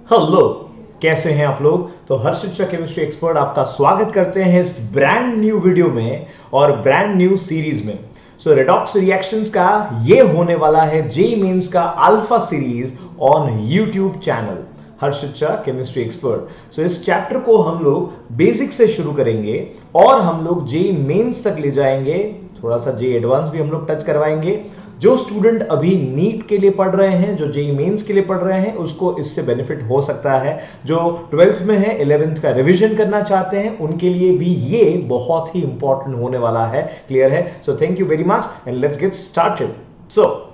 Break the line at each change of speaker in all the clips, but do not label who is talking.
Hello, कैसे हैं आप लोग। तो हर्षित केमिस्ट्री एक्सपर्ट आपका स्वागत करते हैं इस ब्रांड न्यू वीडियो में और ब्रांड न्यू सीरीज में। सो रेडॉक्स रिएक्शंस का ये होने वाला है जेईई मेंस का alpha series on YouTube channel Harshit chemistry expert. So इस चैप्टर को हम लोग बेसिक से शुरू करेंगे और हम लोग जेईई मेंस तक ले जाएंगे, थोड़ा सा जेईई एडवांस भी हम लोग टच करवाएंगे। जो स्टूडेंट अभी नीट के लिए पढ़ रहे हैं, जो जेईई मेंस के लिए पढ़ रहे हैं, उसको इससे बेनिफिट हो सकता है। जो 12th में है, 11th का रिवीजन करना चाहते हैं, उनके लिए भी ये बहुत ही इंपॉर्टेंट होने वाला है। क्लियर है? So thank you very much and let's get started. So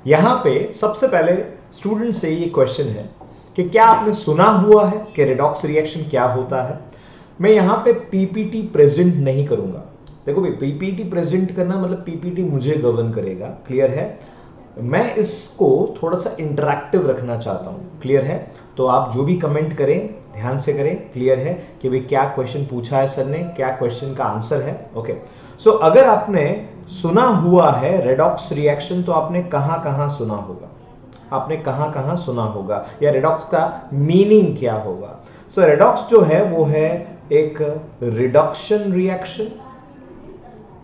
यहां पे सबसे पहले स्टूडेंट से ये क्वेश्चन है कि क्या आपने सुना हुआ है कि रेडॉक्स रिएक्शन क्या होता है। मैं यहां पे पीपीटी प्रेजेंट नहीं करूंगा। देखो भाई, पीपीटी प्रेजेंट करना मतलब पीपीटी मुझे गवर्न करेगा। क्लियर है? मैं इसको थोड़ा सा इंटरैक्टिव रखना चाहता हूं। क्लियर है? तो आप जो भी कमेंट करें ध्यान से करें। क्लियर है कि भाई क्या क्वेश्चन पूछा है सर ने, क्या क्वेश्चन का आंसर है। ओके, सो अगर आपने सुना हुआ है रेडॉक्स रिएक्शन तो आपने कहां कहां सुना होगा, आपने कहां कहां सुना होगा, या रेडॉक्स का मीनिंग क्या होगा। सो रेडॉक्स जो है वो है एक reduction reaction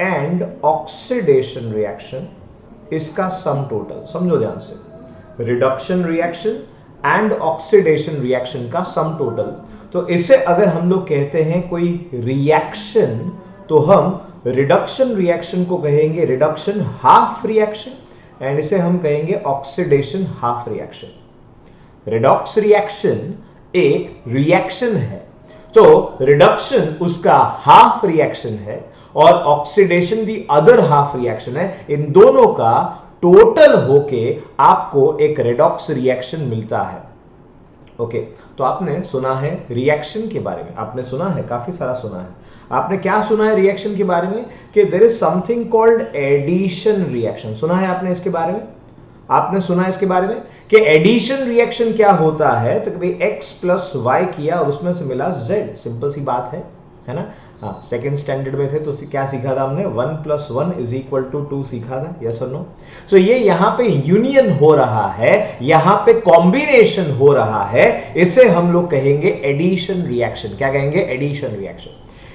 and oxidation reaction, इसका सम टोटल। समझो ध्यान से, reduction reaction and oxidation reaction का सम टोटल। तो इसे अगर हम लोग कहते हैं कोई रिएक्शन, तो हम रिडक्शन रिएक्शन को कहेंगे रिडक्शन हाफ रिएक्शन एंड इसे हम कहेंगे oxidation half reaction. Redox reaction एक रिएक्शन है, तो रिडक्शन उसका हाफ रिएक्शन है और oxidation the other half reaction है। इन दोनों का टोटल होके आपको एक रेडॉक्स रिएक्शन मिलता है। ओके, तो आपने सुना है रिएक्शन के बारे में, आपने सुना है, काफी सारा सुना है। आपने क्या सुना है रिएक्शन के बारे में कि there is something called addition reaction. सुना है आपने इसके बारे में? आपने सुना इसके बारे में कि एडिशन रिएक्शन क्या होता है। तो भाई x प्लस वाई किया और उसमें से मिला z। सिंपल सी बात है ना। हाँ, सेकेंड स्टैंडर्ड में थे तो क्या सीखा था हमने, 1 + 1 = 2 सीखा था। यस और नो? सो ये यहां पे यूनियन हो रहा है, यहां पे कॉम्बिनेशन हो रहा है, इसे हम लोग कहेंगे एडिशन रिएक्शन। क्या कहेंगे? Addition reaction.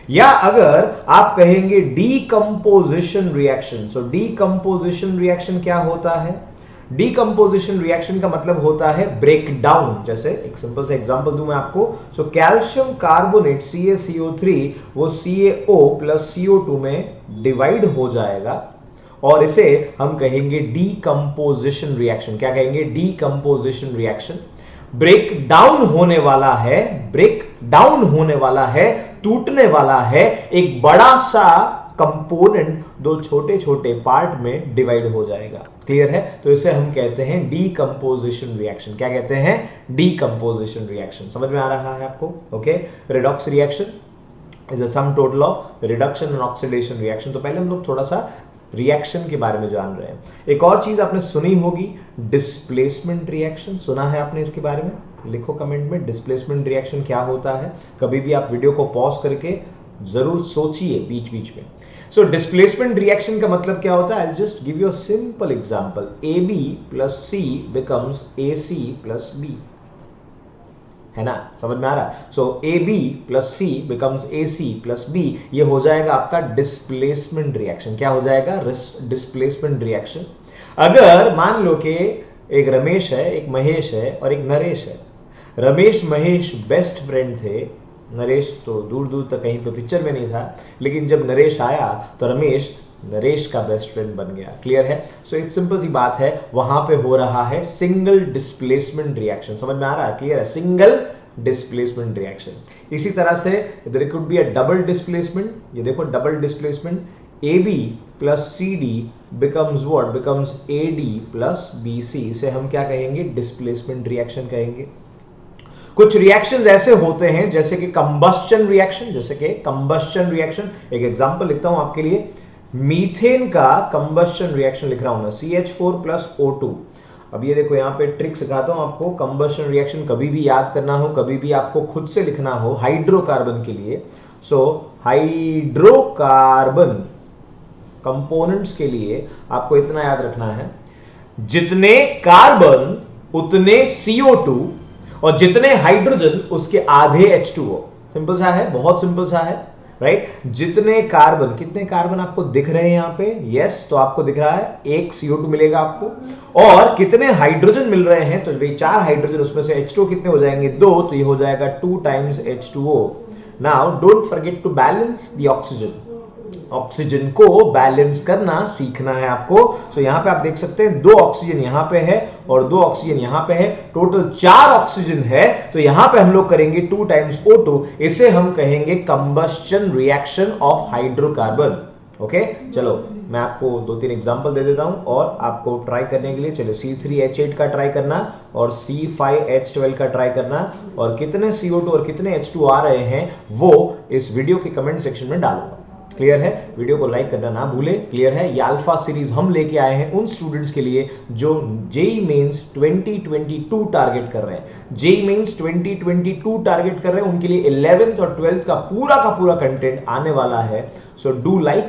या अगर आप कहेंगे decomposition reaction. So decomposition reaction क्या होता है? डीकंपोजिशन रिएक्शन का मतलब होता है ब्रेक डाउन। जैसे एक सिंपल सा एग्जांपल दूं मैं आपको। सो कैल्शियम कार्बोनेट CaCO3 वो CaO प्लस CO2 में डिवाइड हो जाएगा और इसे हम कहेंगे डीकंपोजिशन रिएक्शन। क्या कहेंगे? Decomposition reaction. ब्रेक डाउन होने वाला है, ब्रेक डाउन होने वाला है, टूटने वाला है। एक बड़ा सा कंपोनेंट दो छोटे छोटे पार्ट में डिवाइड हो जाएगा। क्लियर है? तो इसे हम कहते हैं डीकंपोजिशन रिएक्शन। क्या कहते हैं? Decomposition reaction. समझ में आ रहा है आपको? Okay, redox reaction is a sum total of reduction and oxidation reaction. तो पहले हम लोग थोड़ा सा रिएक्शन के बारे में जान रहे हैं। एक और चीज आपने सुनी होगी, डिस्प्लेसमेंट रिएक्शन। सुना है आपने इसके बारे में? लिखो कमेंट में, डिस्प्लेसमेंट रिएक्शन क्या होता है। कभी भी आप वीडियो को पॉज करके जरूर सोचिए बीच बीच में। सो डिस्प्लेसमेंट रिएक्शन का मतलब क्या होता है? I just give you a simple example. AB + C becomes AC + B, है ना? समझ में आ रहा है? सो AB + C becomes AC + B, ये हो जाएगा आपका डिस्प्लेसमेंट रिएक्शन। क्या हो जाएगा? Displacement reaction. अगर मान लो कि एक रमेश है, एक महेश है और एक नरेश है। रमेश महेश बेस्ट फ्रेंड थे। नरेश तो दूर दूर तक कहीं पे पिक्चर में नहीं था, लेकिन जब नरेश आया तो रमेश नरेश का बेस्ट फ्रेंड बन गया। क्लियर है? सो एक सिंपल सी बात है, वहां पे हो रहा है सिंगल डिस्प्लेसमेंट रिएक्शन। समझ में आ रहा है? क्लियर है? Single displacement reaction. इसी तरह से there could be a double displacement. ये देखो, double displacement. AB + CD becomes what? Becomes AD + BC। इसे हम क्या कहेंगे? डिस्प्लेसमेंट रिएक्शन कहेंगे। कुछ रिएक्शंस ऐसे होते हैं जैसे कि कंबस्चन रिएक्शन। जैसे कि कंबस्चन रिएक्शन, एक एग्जांपल लिखता हूं आपके लिए। मीथेन का कंबस्चन रिएक्शन लिख रहा हूं मैं, CH4 + O2। अब ये देखो, यहां पे ट्रिक सिखाता हूं आपको। कंबस्चन रिएक्शन कभी भी याद करना हो, कभी भी आपको खुद से लिखना हो हाइड्रोकार्बन के लिए। सो हाइड्रोकार्बन कंपोनेंट्स के लिए आपको इतना याद रखना है, जितने कार्बन उतने CO2 और जितने हाइड्रोजन उसके आधे H2O। सिंपल सा है, बहुत सिंपल सा है, राइट। जितने कार्बन, कितने कार्बन आपको दिख रहे हैं यहां पे? यस, तो आपको दिख रहा है एक CO2 मिलेगा आपको। और कितने हाइड्रोजन मिल रहे हैं? तो भाई 4 हाइड्रोजन, उसमें से H2O कितने हो जाएंगे? 2, तो ये हो जाएगा 2 times H2O। Now don't forget to balance the oxygen. Oxygen को बैलेंस करना सीखना है आपको। सो यहां पे आप देख सकते हैं 2 ऑक्सीजन यहां पे है और 2 ऑक्सीजन यहां पे है, टोटल 4 ऑक्सीजन है। तो यहां पे हम लोग करेंगे 2 टाइम्स O2, इसे हम कहेंगे combustion reaction of hydrocarbon. Okay, चलो मैं आपको 2-3 एग्जांपल दे देता हूं और आपको ट्राई करने के लिए, चलो C3H8 का ट्राई करना और C5H12 का ट्राई करना, और कितने CO2 और कितने H2 आ रहे हैं वो इस वीडियो के कमेंट सेक्शन में डालूंगा। क्लियर है? वीडियो को लाइक करना ना भूले। क्लियर है? ये अल्फा सीरीज हम लेके आए हैं उन स्टूडेंट्स के लिए जो जेई मेंस 2022 टारगेट कर रहे हैं। जेई मेंस 2022 टारगेट कर रहे हैं, उनके लिए 11th और 12th का पूरा कंटेंट आने वाला है। So do like.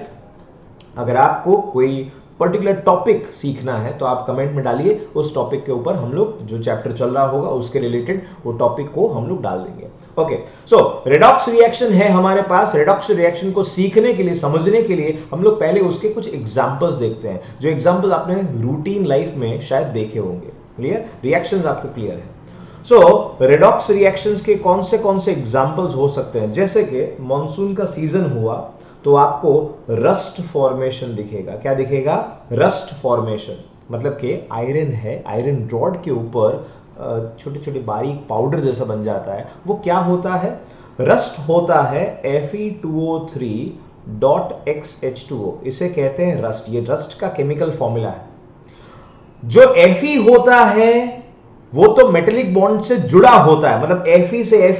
अगर आपको कोई पर्टिकुलर टॉपिक सीखना है तो आप कमेंट में डालिए, उस टॉपिक के ऊपर हम लोग जो चैप्टर चल रहा होगा उसके रिलेटेड वो टॉपिक को हम लोग डाल देंगे। ओके, सो रेडॉक्स रिएक्शन है हमारे पास। रेडॉक्स रिएक्शन को सीखने के लिए, समझने के लिए हम लोग पहले उसके कुछ एग्जांपल्स देखते हैं, जो एग्जांपल्स आपने रूटीन लाइफ में शायद देखे होंगे। क्लियर? रिएक्शंस आपको क्लियर है? सो रेडॉक्स रिएक्शंस के कौन से एग्जांपल्स हो सकते हैं? जैसे कि मॉनसून का सीजन हुआ तो आपको रस्ट फॉर्मेशन दिखेगा। क्या दिखेगा? Rust formation. मतलब कि आयरन है, आयरन रॉड के ऊपर छोटे छोटे बारीक पाउडर जैसा बन जाता है। वो क्या होता है? रस्ट होता है Fe2O3.XH2O, इसे कहते हैं रस्ट। ये रस्ट का केमिकल फॉर्मूला है। जो Fe होता है वो तो मेटेलिक बॉन्ड से जुड़ा होता है, मतलब Fe से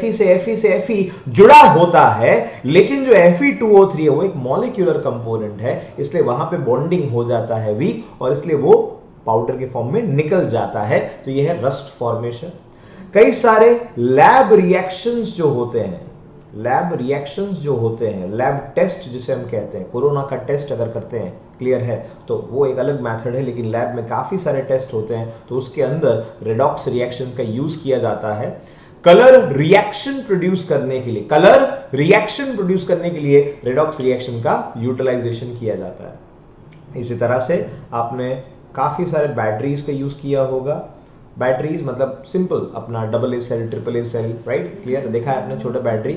Fe जुड़ा होता है, लेकिन जो Fe2O3 है वो एक मॉलिक्यूलर कंपोनेंट है, इसलिए वहां पे बॉन्डिंग हो जाता है वीक, और इसलिए वो पाउडर के फॉर्म में निकल जाता है। तो ये है रस्ट फॉर्मेशन। कई सारे लैब रिएक्शंस जो होते हैं, लैब टेस्ट जिसे हम कहते हैं, कोरोना का टेस्ट अगर करते हैं, क्लियर है, तो वो एक अलग मेथड है, लेकिन लैब में काफी सारे टेस्ट होते हैं, तो उसके अंदर रेडॉक्स रिएक्शन का यूज किया जाता है कलर रिएक्शन प्रोड्यूस करने के लिए। रेडॉक्स रिएक्शन का यूटिलाइजेशन किया जाता है। इसी तरह से आपने काफी सारे बैटरीज का यूज किया होगा। बैटरीज मतलब सिंपल अपना AA cell, AAA cell, right? Clear? देखा है आपने छोटा बैटरी,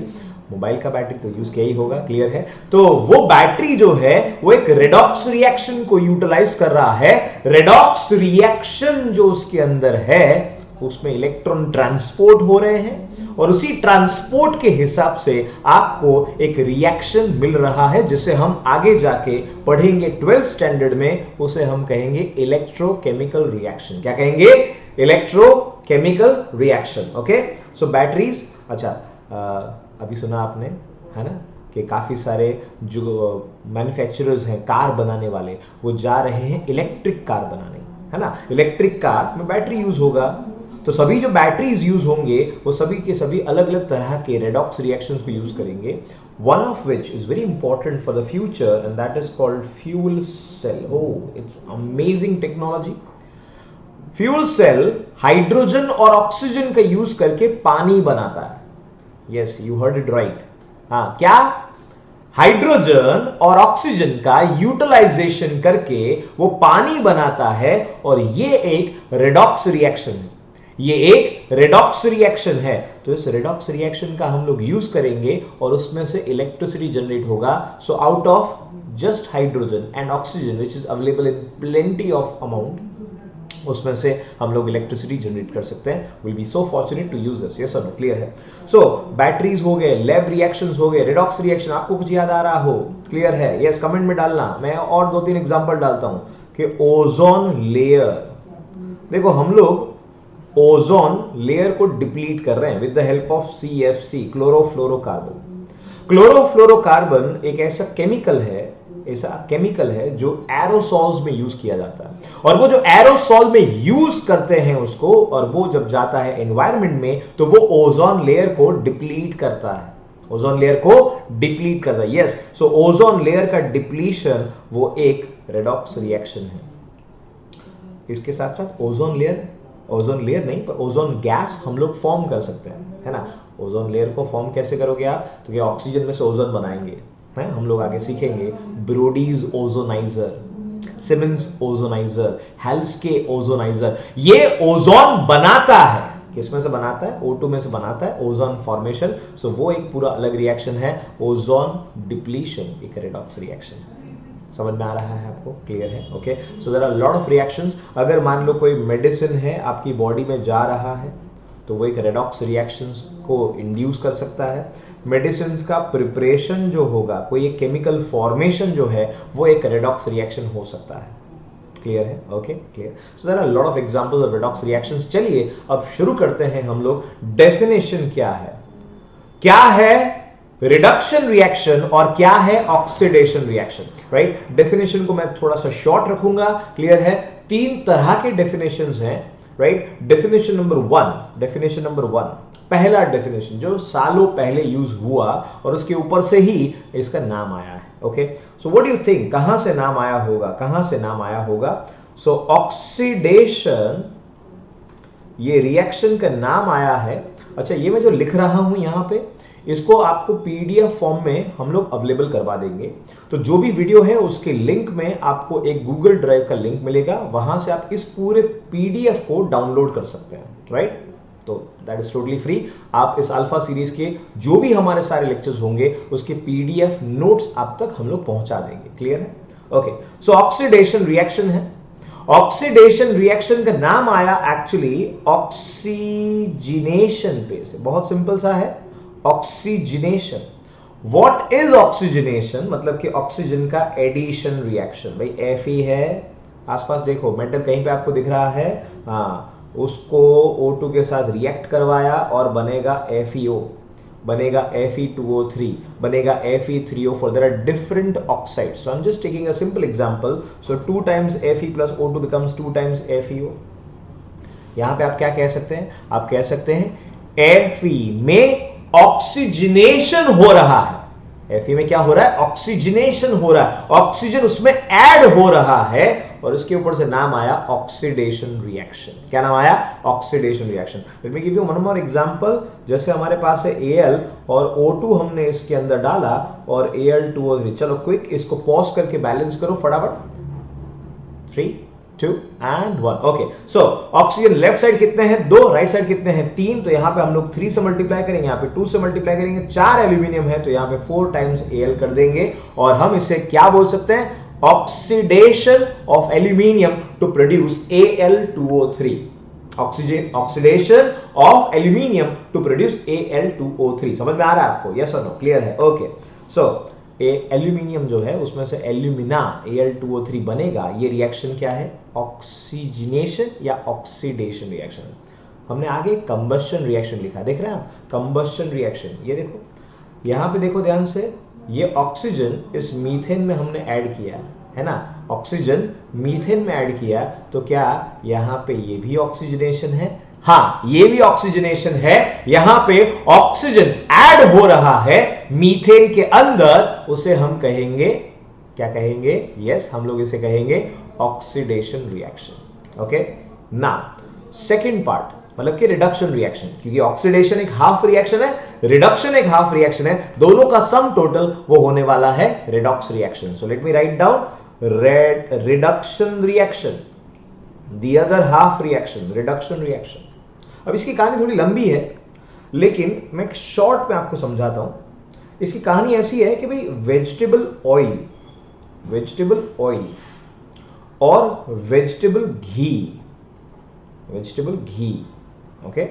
मोबाइल का बैटरी तो यूज किया ही होगा। क्लियर है? तो वो बैटरी जो है वो एक रेडॉक्स रिएक्शन को यूटिलाइज कर रहा है। रेडॉक्स रिएक्शन जो उसके अंदर है उसमें इलेक्ट्रॉन ट्रांसपोर्ट हो रहे हैं, और उसी ट्रांसपोर्ट के हिसाब से आपको एक रिएक्शन मिल रहा है, जिसे हम आगे जाके पढ़ेंगे 12th स्टैंडर्ड में। उसे हम कहेंगे इलेक्ट्रोकेमिकल रिएक्शन। क्या कहेंगे? Electrochemical reaction. ओके, सो बैटरीज। अच्छा, अभी सुना आपने, है ना, कि काफी सारे जो मैन्युफैक्चरर्स हैं कार बनाने वाले, वो जा रहे हैं इलेक्ट्रिक कार बनाने, है ना। इलेक्ट्रिक कार में बैटरी यूज होगा, तो सभी जो बैटरीज यूज होंगे वो सभी के सभी अलग अलग तरह के रेडॉक्स रिएक्शंस को यूज करेंगे। One of which is very important for the future and that is called fuel cell. Oh, it's amazing technology. Fuel cell hydrogen और ऑक्सीजन का यूज करके पानी बनाता है। Yes, you heard it right. हाँ, क्या? हाइड्रोजन और ऑक्सीजन का यूटिलाइजेशन करके वो पानी बनाता है, और ये एक रेडॉक्स रिएक्शन है। तो इस रेडॉक्स रिएक्शन का हम लोग यूज करेंगे और उसमें से इलेक्ट्रिसिटी जनरेट होगा। So out of just hydrogen and oxygen which is available in plenty of amount, उसमें से हम लोग इलेक्ट्रिसिटी जनरेट कर सकते हैं। Will be so fortunate to use this. Yes और नो? क्लियर है? सो बैटरीज हो गए, लैब रिएक्शंस हो गए, रेडॉक्स रिएक्शन। आपको कुछ याद आ रहा हो? क्लियर है? यस, कमेंट में डालना। मैं और 2-3 एग्जांपल डालता हूं कि ओजोन लेयर। देखो, हम लोग ओजोन लेयर को डिप्लीट कर रहे हैं with the help of CFC, chlorofluorocarbon. Chlorofluorocarbon एक ऐसा केमिकल है जो एरोसॉल्स में यूज किया जाता है, और वो जो एरोसॉल में यूज करते हैं उसको, और वो जब जाता है एनवायरनमेंट में तो वो ओजोन लेयर को डिप्लीट करता है। यस, सो ओजोन लेयर का डिप्लीशन वो एक रेडॉक्स रिएक्शन है। इसके साथ साथ ओजोन लेयर ओजोन लेयर नहीं पर ओजोन गैस हम लोग फॉर्म कर सकते हैं, है ना। ओजोन लेयर को फॉर्म कैसे करोगे आप, तो क्या ऑक्सीजन में से ओजोन बनाएंगे, है, हम लोग आगे सीखेंगे। ब्रोडीज ओजोनाइजर, सिमंस ओजोनाइजर, हेल्सके ओजोनाइजर, ये ओजोन बनाता है। किसमें से बनाता है, O2 में से बनाता है, ओजोन फॉर्मेशन। सो वो एक पूरा अलग रिएक्शन है, ओजोन डिप्लीशन, एक रेडॉक्स रिएक्शन। समझ में आ रहा है आपको, क्लियर है? Okay, so there are lot of reactions. अगर मान लो कोई मेडिसिन है आपकी बॉडी में जा रहा है तो वो एक रेडॉक्स रिएक्शंस को इंड्यूस कर सकता है। मेडिसिन का प्रिपरेशन जो होगा, कोई एक केमिकल फॉर्मेशन जो है वो एक रेडॉक्स रिएक्शन हो सकता है। क्लियर है? Okay, clear. So there are lot of examples of redox reactions. चलिए अब शुरू करते हैं हम लोग। डेफिनेशन क्या है, क्या है रिडक्शन रिएक्शन और क्या है ऑक्सीडेशन रिएक्शन, राइट। डेफिनेशन को मैं थोड़ा सा शॉर्ट रखूंगा, क्लियर है। 3 तरह के डेफिनेशंस हैं, राइट। डेफिनेशन नंबर 1, पहला डेफिनेशन जो सालों पहले यूज हुआ और उसके ऊपर से ही इसका नाम आया है। Okay, so what do you think, कहां से नाम आया होगा? सो ऑक्सीडेशन, ये रिएक्शन का नाम आया है। अच्छा, ये मैं जो लिख रहा हूं यहां पे, इसको आपको पीडीएफ फॉर्म में हम लोग अवेलेबल करवा देंगे। तो जो भी वीडियो है उसके लिंक में आपको एक गूगल ड्राइव का लिंक मिलेगा, वहां से आप इस पूरे पीडीएफ को डाउनलोड कर सकते हैं, राइट। तो दैट इज टोटली फ्री। आप इस अल्फा सीरीज के जो भी हमारे सारे लेक्चर्स होंगे उसके पीडीएफ नोट्स आप तक हम लोग पहुंचा देंगे, क्लियर है? ओके, सो ऑक्सीडेशन रिएक्शन है। ऑक्सीडेशन रिएक्शन का नाम आया एक्चुअली ऑक्सीजनेशन पे से, बहुत सिंपल सा है, ऑक्सीजनेशन। व्हाट इज ऑक्सीजनेशन, मतलब कि ऑक्सीजन का एडिशन रिएक्शन। भाई Fe है, आसपास देखो मेटल कहीं पे आपको दिख रहा है, हाँ, उसको O2 के साथ रिएक्ट करवाया और बनेगा FeO, बनेगा Fe2O3, बनेगा Fe3O4। There are different oxides. So I am just taking a simple example. So 2 times Fe plus O2 becomes 2 times FeO। यहां पे आप क्या कह सकते हैं, आप कह सकते हैं Fe में ऑक्सीजनेशन हो रहा है। Fe में क्या हो रहा है, ऑक्सीजनेशन हो रहा है, ऑक्सीजन उसमें ऐड हो रहा है और इसके ऊपर से नाम आया ऑक्सीडेशन रिएक्शन। क्या नाम आया, oxidation reaction. Let me give you one more example. जैसे हमारे पास है Al और O2 हमने इसके अंदर डाला और Al2O3। चलो क्विक इसको पॉज करके बैलेंस करो फटाफट। 3 2 and 1। Okay, so oxygen left side कितने हैं, 2, राइट साइड कितने हैं, 3। तो यहां पे हम लोग 3 से मल्टीप्लाई करेंगे, यहां पे 2 से मल्टीप्लाई करेंगे। 4 एल्यूमिनियम है तो यहां पे 4 times Al कर देंगे और हम इसे क्या बोल सकते हैं, oxidation of aluminium to produce Al2O3। Oxidation of aluminium to produce Al2O3। समझ में आ रहा है आपको, यस और नो, क्लियर है? ओके, सो एल्यूमिनियम जो है उसमें से एल्यूमिना Al2O3 बनेगा। ये रिएक्शन क्या है, ऑक्सीजनेशन या ऑक्सीडेशन रिएक्शन। हमने आगे कंबस्शन रिएक्शन लिखा, देख रहे हैं आप, कंबस्शन रिएक्शन। ये देखो, यहां पे देखो ध्यान से, ये ऑक्सीजन इस मीथेन में हमने ऐड किया है ना, ऑक्सीजन मीथेन में ऐड किया, तो क्या यहां पे ये भी ऑक्सीजनेशन है? हाँ, ये भी ऑक्सीजनेशन है। यहां पे ऑक्सीजन ऐड हो रहा है मीथेन के अंदर, उसे हम कहेंगे, क्या कहेंगे, यस, हम लोग इसे कहेंगे oxidation reaction. Okay, now second part, मतलब कि रिडक्शन रिएक्शन, क्योंकि ऑक्सीडेशन एक हाफ रिएक्शन है, रिडक्शन एक हाफ रिएक्शन है, दोनों का सम टोटल वो होने वाला है redox reaction. So let me write down, reduction reaction, the other half reaction, reduction reaction. अब इसकी कहानी थोड़ी लंबी है, लेकिन मैं शॉर्ट में आपको समझाता हूं। इसकी कहानी ऐसी है कि भाई वेजिटेबल ऑयल और वेजिटेबल घी, ओके।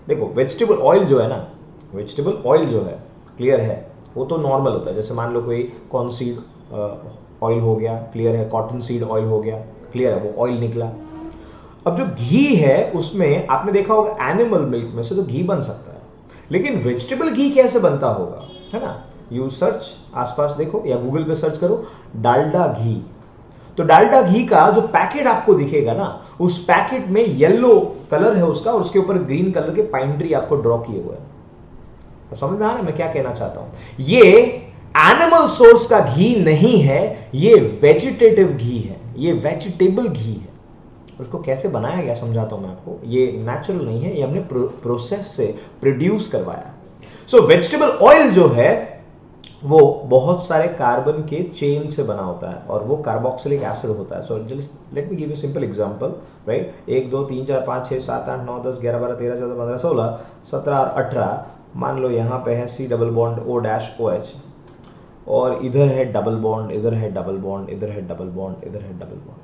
देखो वेजिटेबल ऑयल जो है ना, वेजिटेबल ऑयल जो है, क्लियर है, वो तो नॉर्मल होता है। जैसे मान लो कोई कॉर्न सीड ऑयल हो गया, क्लियर है, कॉटन सीड ऑयल हो गया, क्लियर है, वो ऑयल निकला। अब जो घी है उसमें आपने देखा होगा एनिमल मिल्क में से तो घी बन सकता है, लेकिन वेजिटेबल घी कैसे बनता होगा, है ना। यू सर्च, आसपास देखो या गूगल पे सर्च करो डालडा घी। तो डालडा घी का जो पैकेट आपको दिखेगा ना, उस पैकेट में येलो कलर है उसका और उसके ऊपर ग्रीन कलर के पाइन ट्री आपको ड्रॉ किए हुए हैं। तो समझ में आ रहा है मैं क्या कहना चाहता हूं। ये एनिमल सोर्स का घी नहीं है, ये वेजिटेटिव घी है, ये वेजिटेबल घी है। उसको कैसे बनाया गया समझाता हूं मैं आपको। ये नेचुरल नहीं है, ये हमने प्रोसेस से प्रोड्यूस करवाया। सो वेजिटेबल ऑयल जो है वो बहुत सारे कार्बन के चेन से बना होता है और वो कार्बोक्सिलिक एसिड होता है। So just let me give you simple example, right. 1 2 3 4 5 6 7 8 9 10 11 12 13 14 15 16 17 और 18, मान लो यहाँ पे है C double bond O dash OH, और इधर है डबल बॉन्ड, इधर है डबल बॉन्ड, इधर है डबल बॉन्ड, इधर है डबल बॉन्ड।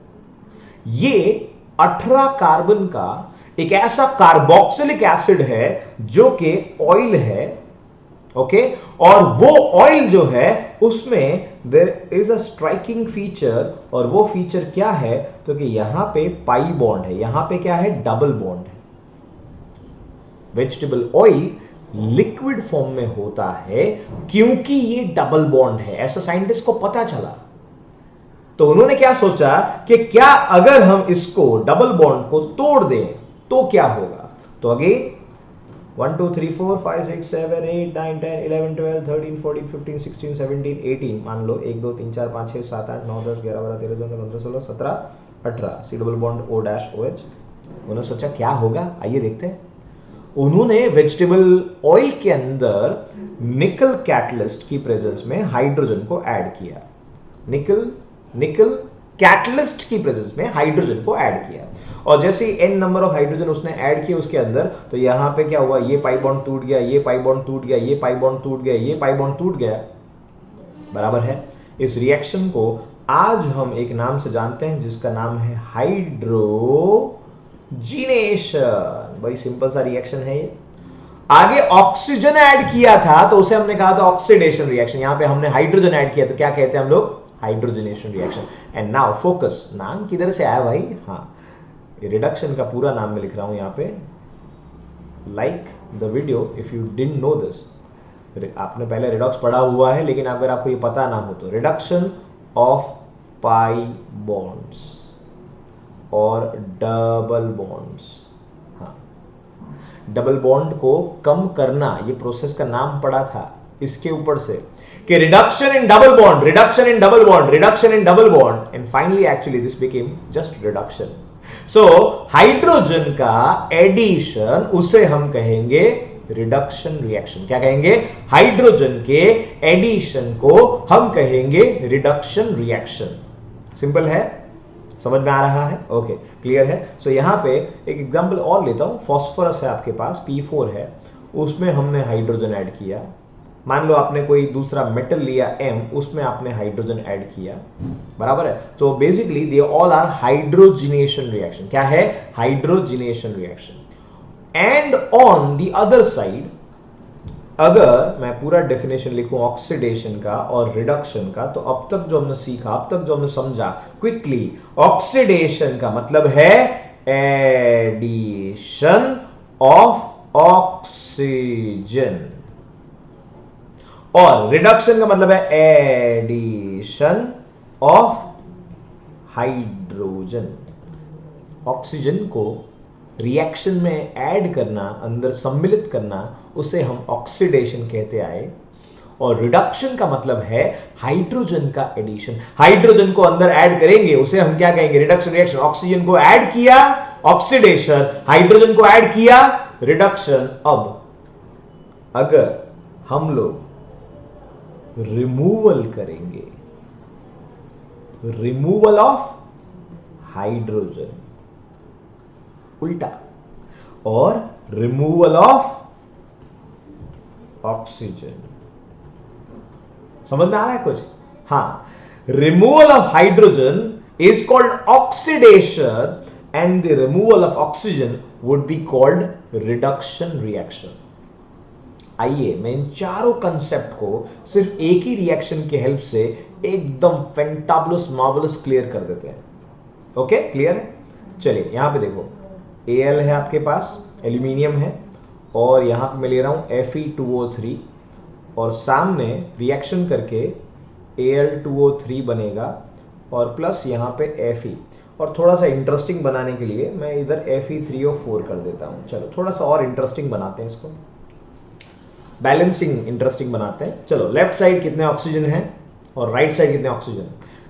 ये 18 कार्बन का एक ऐसा कार्बोक्सिलिक एसिड है जो कि ऑयल है, ओके। और वो ऑयल जो है उसमें there is a striking feature, और वो फीचर क्या है तो कि यहां पे पाई बॉन्ड है, यहां पे क्या है, डबल बॉन्ड है। वेजिटेबल ऑयल लिक्विड फॉर्म में होता है क्योंकि ये डबल बॉन्ड है, ऐसा साइंटिस्ट को पता चला। तो उन्होंने क्या सोचा कि क्या अगर हम इसको डबल बॉन्ड को तोड़ दें तो क्या होगा। तो अगेन 1 2 3 4 5 6 7 8 9 10 11 12 13 14 15 16 17 18, मान लो 1 2 3 4 5 6 7 8 9 10 11 12 13 14 15 16 17 18, C double bond O dash OH। उन्होंने सोचा क्या होगा, आइए देखते हैं। उन्होंने वेजिटेबल ऑयल के अंदर निकल कैटलिस्ट की प्रेजेंस में हाइड्रोजन को ऐड किया। निकल कैटलिस्ट की प्रेजेंस में हाइड्रोजन को ऐड किया, और जैसे n नंबर ऑफ हाइड्रोजन उसने ऐड किए उसके अंदर, तो यहां पे क्या हुआ, ये पाई बॉन्ड टूट गया, ये पाई बॉन्ड टूट गया, ये पाई बॉन्ड टूट गया, ये पाई बॉन्ड टूट गया, बराबर है। इस रिएक्शन को आज हम एक नाम से जानते हैं जिसका नाम है हाइड्रोजिनेशन। भाई सिंपल सा रिएक्शन है ये। आगे ऑक्सीजन ऐड किया था तो उसे हमने कहा था ऑक्सीडेशन रिएक्शन, यहां पे हमने हाइड्रोजन ऐड किया तो क्या कहते हैं हम लोग, hydrogenation reaction. And now focus, नाम किधर से आया भाई, हाँ रिडक्शन का पूरा नाम मैं लिख रहा हूं यहां पे, like the video if you didn't know this. आपने पहले रिडॉक्स पढ़ा हुआ है, लेकिन अगर आपको ये पता ना हो तो रिडक्शन ऑफ पाई बॉन्ड्स और डबल बॉन्ड्स, हाँ डबल बॉन्ड को कम करना, ये प्रोसेस का नाम पड़ा था इसके ऊपर से कि reduction in double bond, reduction in double bond, reduction in double bond, and finally actually this became just reduction. So hydrogen का एडिशन उसे हम कहेंगे रिडक्शन रिएक्शन। क्या कहेंगे, हाइड्रोजन के एडिशन को हम कहेंगे रिडक्शन रिएक्शन। सिंपल है, समझ में आ रहा है, ओके क्लियर है। सो यहां पे एक एग्जांपल और लेता हूं, फास्फोरस है आपके पास, P4 है, उसमें हमने हाइड्रोजन ऐड किया। मान लो आपने कोई दूसरा मेटल लिया M, उसमें आपने हाइड्रोजन ऐड किया, बराबर है। तो basically they all are hydrogenation reaction. क्या है, hydrogenation reaction. And on the other side, अगर मैं पूरा डेफिनेशन लिखूं ऑक्सीडेशन का और रिडक्शन का, तो अब तक जो हमने सीखा, अब तक जो हमने समझा क्विकली, ऑक्सीडेशन का मतलब है एडिशन ऑफ ऑक्सीजन, और रिडक्शन का मतलब है एडिशन ऑफ हाइड्रोजन। ऑक्सीजन को रिएक्शन में ऐड करना, अंदर सम्मिलित करना, उसे हम ऑक्सीडेशन कहते आए, और रिडक्शन का मतलब है हाइड्रोजन का एडिशन। हाइड्रोजन को अंदर ऐड करेंगे उसे हम क्या कहेंगे, रिडक्शन रिएक्शन। ऑक्सीजन को ऐड किया, ऑक्सीडेशन, हाइड्रोजन को ऐड किया, रिडक्शन। अब अगर हम लोग रिमूवल करेंगे, रिमूवल ऑफ हाइड्रोजन, उल्टा, और रिमूवल ऑफ ऑक्सीजन, समझ में आ रहा है कुछ, हाँ। Removal of hydrogen is called oxidation and the removal of oxygen would be called reduction reaction. आइए मैं इन चारों कंसेप्ट को सिर्फ एक ही रिएक्शन के हेल्प से एकदम फैंटाबुलस मार्वेलस क्लियर कर देते हैं। ओके क्लियर है, चलिए यहां पे देखो, Al है आपके पास, एल्यूमिनियम है, और यहां पे मैं ले रहा हूं Fe2O3, और सामने रिएक्शन करके Al2O3 बनेगा, और प्लस यहां पे Fe, और थोड़ा सा इंटरेस्टिंग बनाने के लिए मैं इधर Fe3O4 कर देता हूं। चलो थोड़ा सा और इंटरेस्टिंग बनाते हैं इसको, बैलेंसिंग इंटरेस्टिंग बनाते हैं। चलो लेफ्ट साइड कितने ऑक्सीजन है और राइट साइड कितने ऑक्सीजन।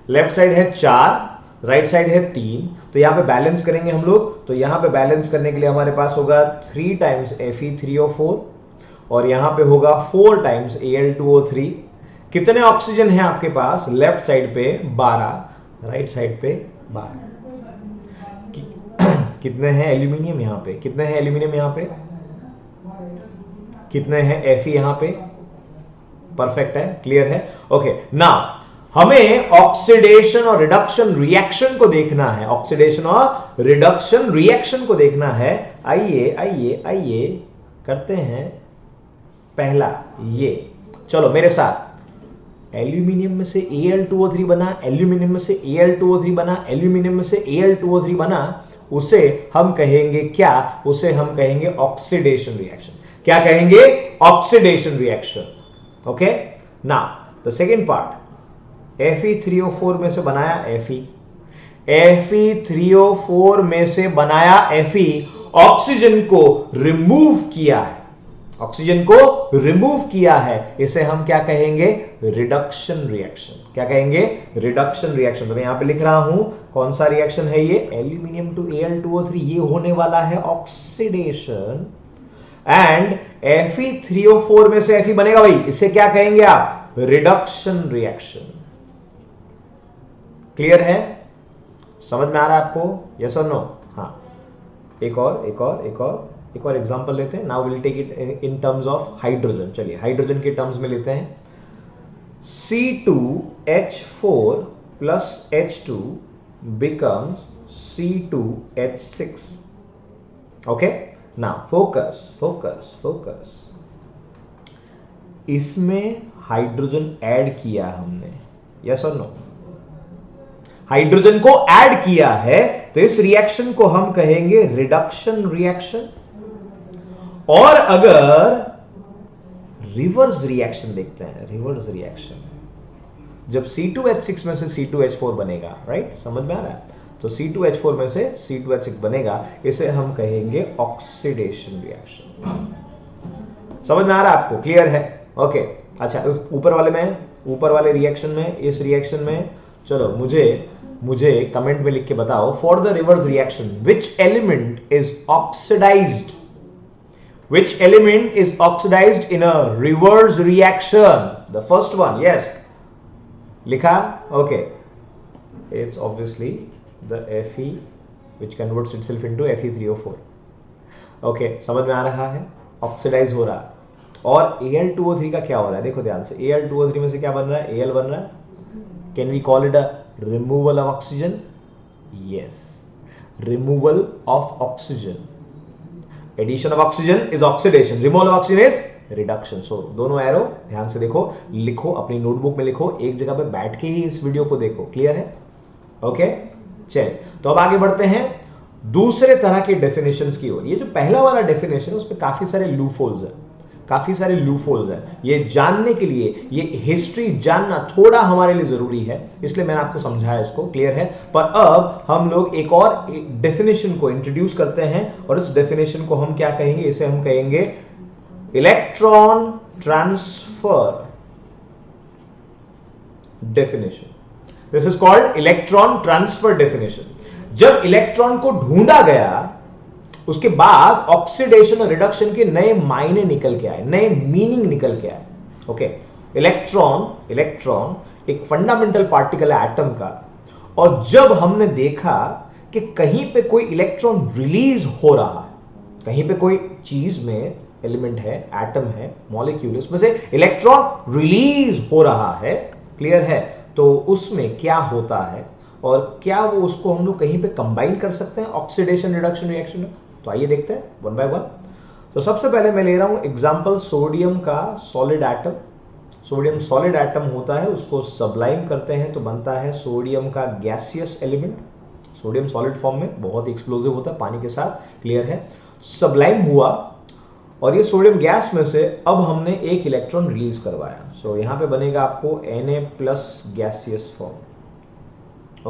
लेफ्ट साइड है 4 राइट साइड है 3, तो यहां पे बैलेंस करेंगे हम लोग, तो यहां पे बैलेंस करने के लिए हमारे पास होगा 3 टाइम्स Fe3O4 और यहां पे होगा 4 टाइम्स Al2O3। कितने ऑक्सीजन है आपके पास? लेफ्ट साइड पे 12, राइट साइड पे 12। कितने हैं एल्यूमिनियम यहां पे? कितने हैं एल्यूमिनियम यहां पे? कितने हैं Fe यहां पे? परफेक्ट है, क्लियर है। ओके, नाउ हमें ऑक्सीडेशन और रिडक्शन रिएक्शन को देखना है, ऑक्सीडेशन और रिडक्शन रिएक्शन को देखना है। आइए आइए आइए करते हैं पहला ये, चलो मेरे साथ। एल्यूमिनियम में से Al2O3 बना, एल्यूमिनियम में से Al2O3 बना, एल्यूमिनियम में से Al2O3 बना, उसे हम कहेंगे क्या? उसे हम कहेंगे ऑक्सीडेशन रिएक्शन। क्या कहेंगे? Oxidation reaction. Okay, now the second part, Fe3O4 में से बनाया Fe, Fe3O4 में से बनाया Fe, ऑक्सीजन को रिमूव किया है, ऑक्सीजन को रिमूव किया है, इसे हम क्या कहेंगे? Reduction reaction. क्या कहेंगे? Reduction reaction. तो मैं यहां पे लिख रहा हूं कौन सा रिएक्शन है ये? एल्यूमिनियम टू Al2O3, ये होने वाला है ऑक्सीडेशन। एंड Fe3O4 में से Fe बनेगा भाई, इसे क्या कहेंगे आप? Reduction reaction. क्लियर है? समझ में आ रहा है आपको? यस और नो? हाँ, एक और एग्जांपल लेते हैं। Now will take it in terms of hydrogen. चलिए हाइड्रोजन के टर्म्स में लेते हैं। C2H4 plus H2 becomes C2H6. Okay? Now focus. इसमें हाइड्रोजन ऐड किया हमने, यस और नो? हाइड्रोजन को ऐड किया है, तो इस रिएक्शन को हम कहेंगे रिडक्शन रिएक्शन। और अगर रिवर्स रिएक्शन देखते हैं, रिवर्स रिएक्शन, जब C2H6 में से C2H4 बनेगा, राइट? समझ में आ रहा है? तो C2H4 में से C2H6 बनेगा, इसे हम कहेंगे ऑक्सीडेशन रिएक्शन। समझ में आ रहा है आपको? क्लियर है? ओके, अच्छा, ऊपर वाले रिएक्शन में, इस रिएक्शन में, चलो मुझे कमेंट में लिख के बताओ, for the reverse reaction which element is oxidised? Which element is oxidized in a reverse reaction? The first one, yes. लिखा? Okay. It's obviously the Fe, which converts itself into Fe3O4. Okay, समझ में आ रहा है? Oxidise हो रहा है। और Al2O3 का क्या हो रहा है? देखो ध्यान से, Al2O3 में से क्या बन रहा है? Al बन रहा है। Can we call it a removal of oxygen? Yes. Removal of oxygen. Addition of oxygen is oxidation, removal of oxygen is reduction. So दोनों एरो ध्यान से देखो, लिखो अपनी नोटबुक में, लिखो, एक जगह पे बैठ के ही इस वीडियो को देखो। क्लियर है? ओके, चलिए तो अब आगे बढ़ते हैं दूसरे तरह के डेफिनेशंस की ओर। ये जो पहला वाला डेफिनेशन है उसमें काफी सारे लूपहोल्स हैं, ये जानने के लिए, ये हिस्ट्री जानना थोड़ा हमारे लिए जरूरी है, इसलिए मैंने आपको समझाया इसको। क्लियर है? पर अब हम लोग एक और डेफिनेशन को इंट्रोड्यूस करते हैं, और इस डेफिनेशन को हम क्या कहेंगे? इसे हम कहेंगे electron transfer definition. This is called electron transfer definition. जब इलेक्ट्रॉन को ढूंढा गया, उसके बाद ऑक्सीडेशन और रिडक्शन के नए मायने निकल के आए, नए मीनिंग निकल के आए। ओके, इलेक्ट्रॉन एक फंडामेंटल पार्टिकल है एटम का, और जब हमने देखा कि कहीं पे कोई इलेक्ट्रॉन रिलीज हो रहा है, कहीं पे कोई चीज में एलिमेंट है, एटम है, मॉलिक्यूल, उसमें से इलेक्ट्रॉन रिलीज हो रहा है, क्लियर है? तो उसमें क्या होता है, और क्या वो उसको हम लोग कहीं पे कंबाइन कर सकते हैं ऑक्सीडेशन रिडक्शन रिएक्शन में? तो आइए देखते हैं वन बाय वन। तो सबसे पहले मैं ले रहा हूं एग्जांपल सोडियम का solid atom. Sodium solid atom होता है, उसको सबलाइम करते हैं तो बनता है सोडियम का gaseous element. Sodium solid form में बहुत एक्सप्लोसिव होता है पानी के साथ, क्लियर है? सबलाइम हुआ, और ये सोडियम गैस में से अब हमने एक इलेक्ट्रॉन रिलीज करवाया। सो यहां पे बनेगा आपको Na+ gaseous form.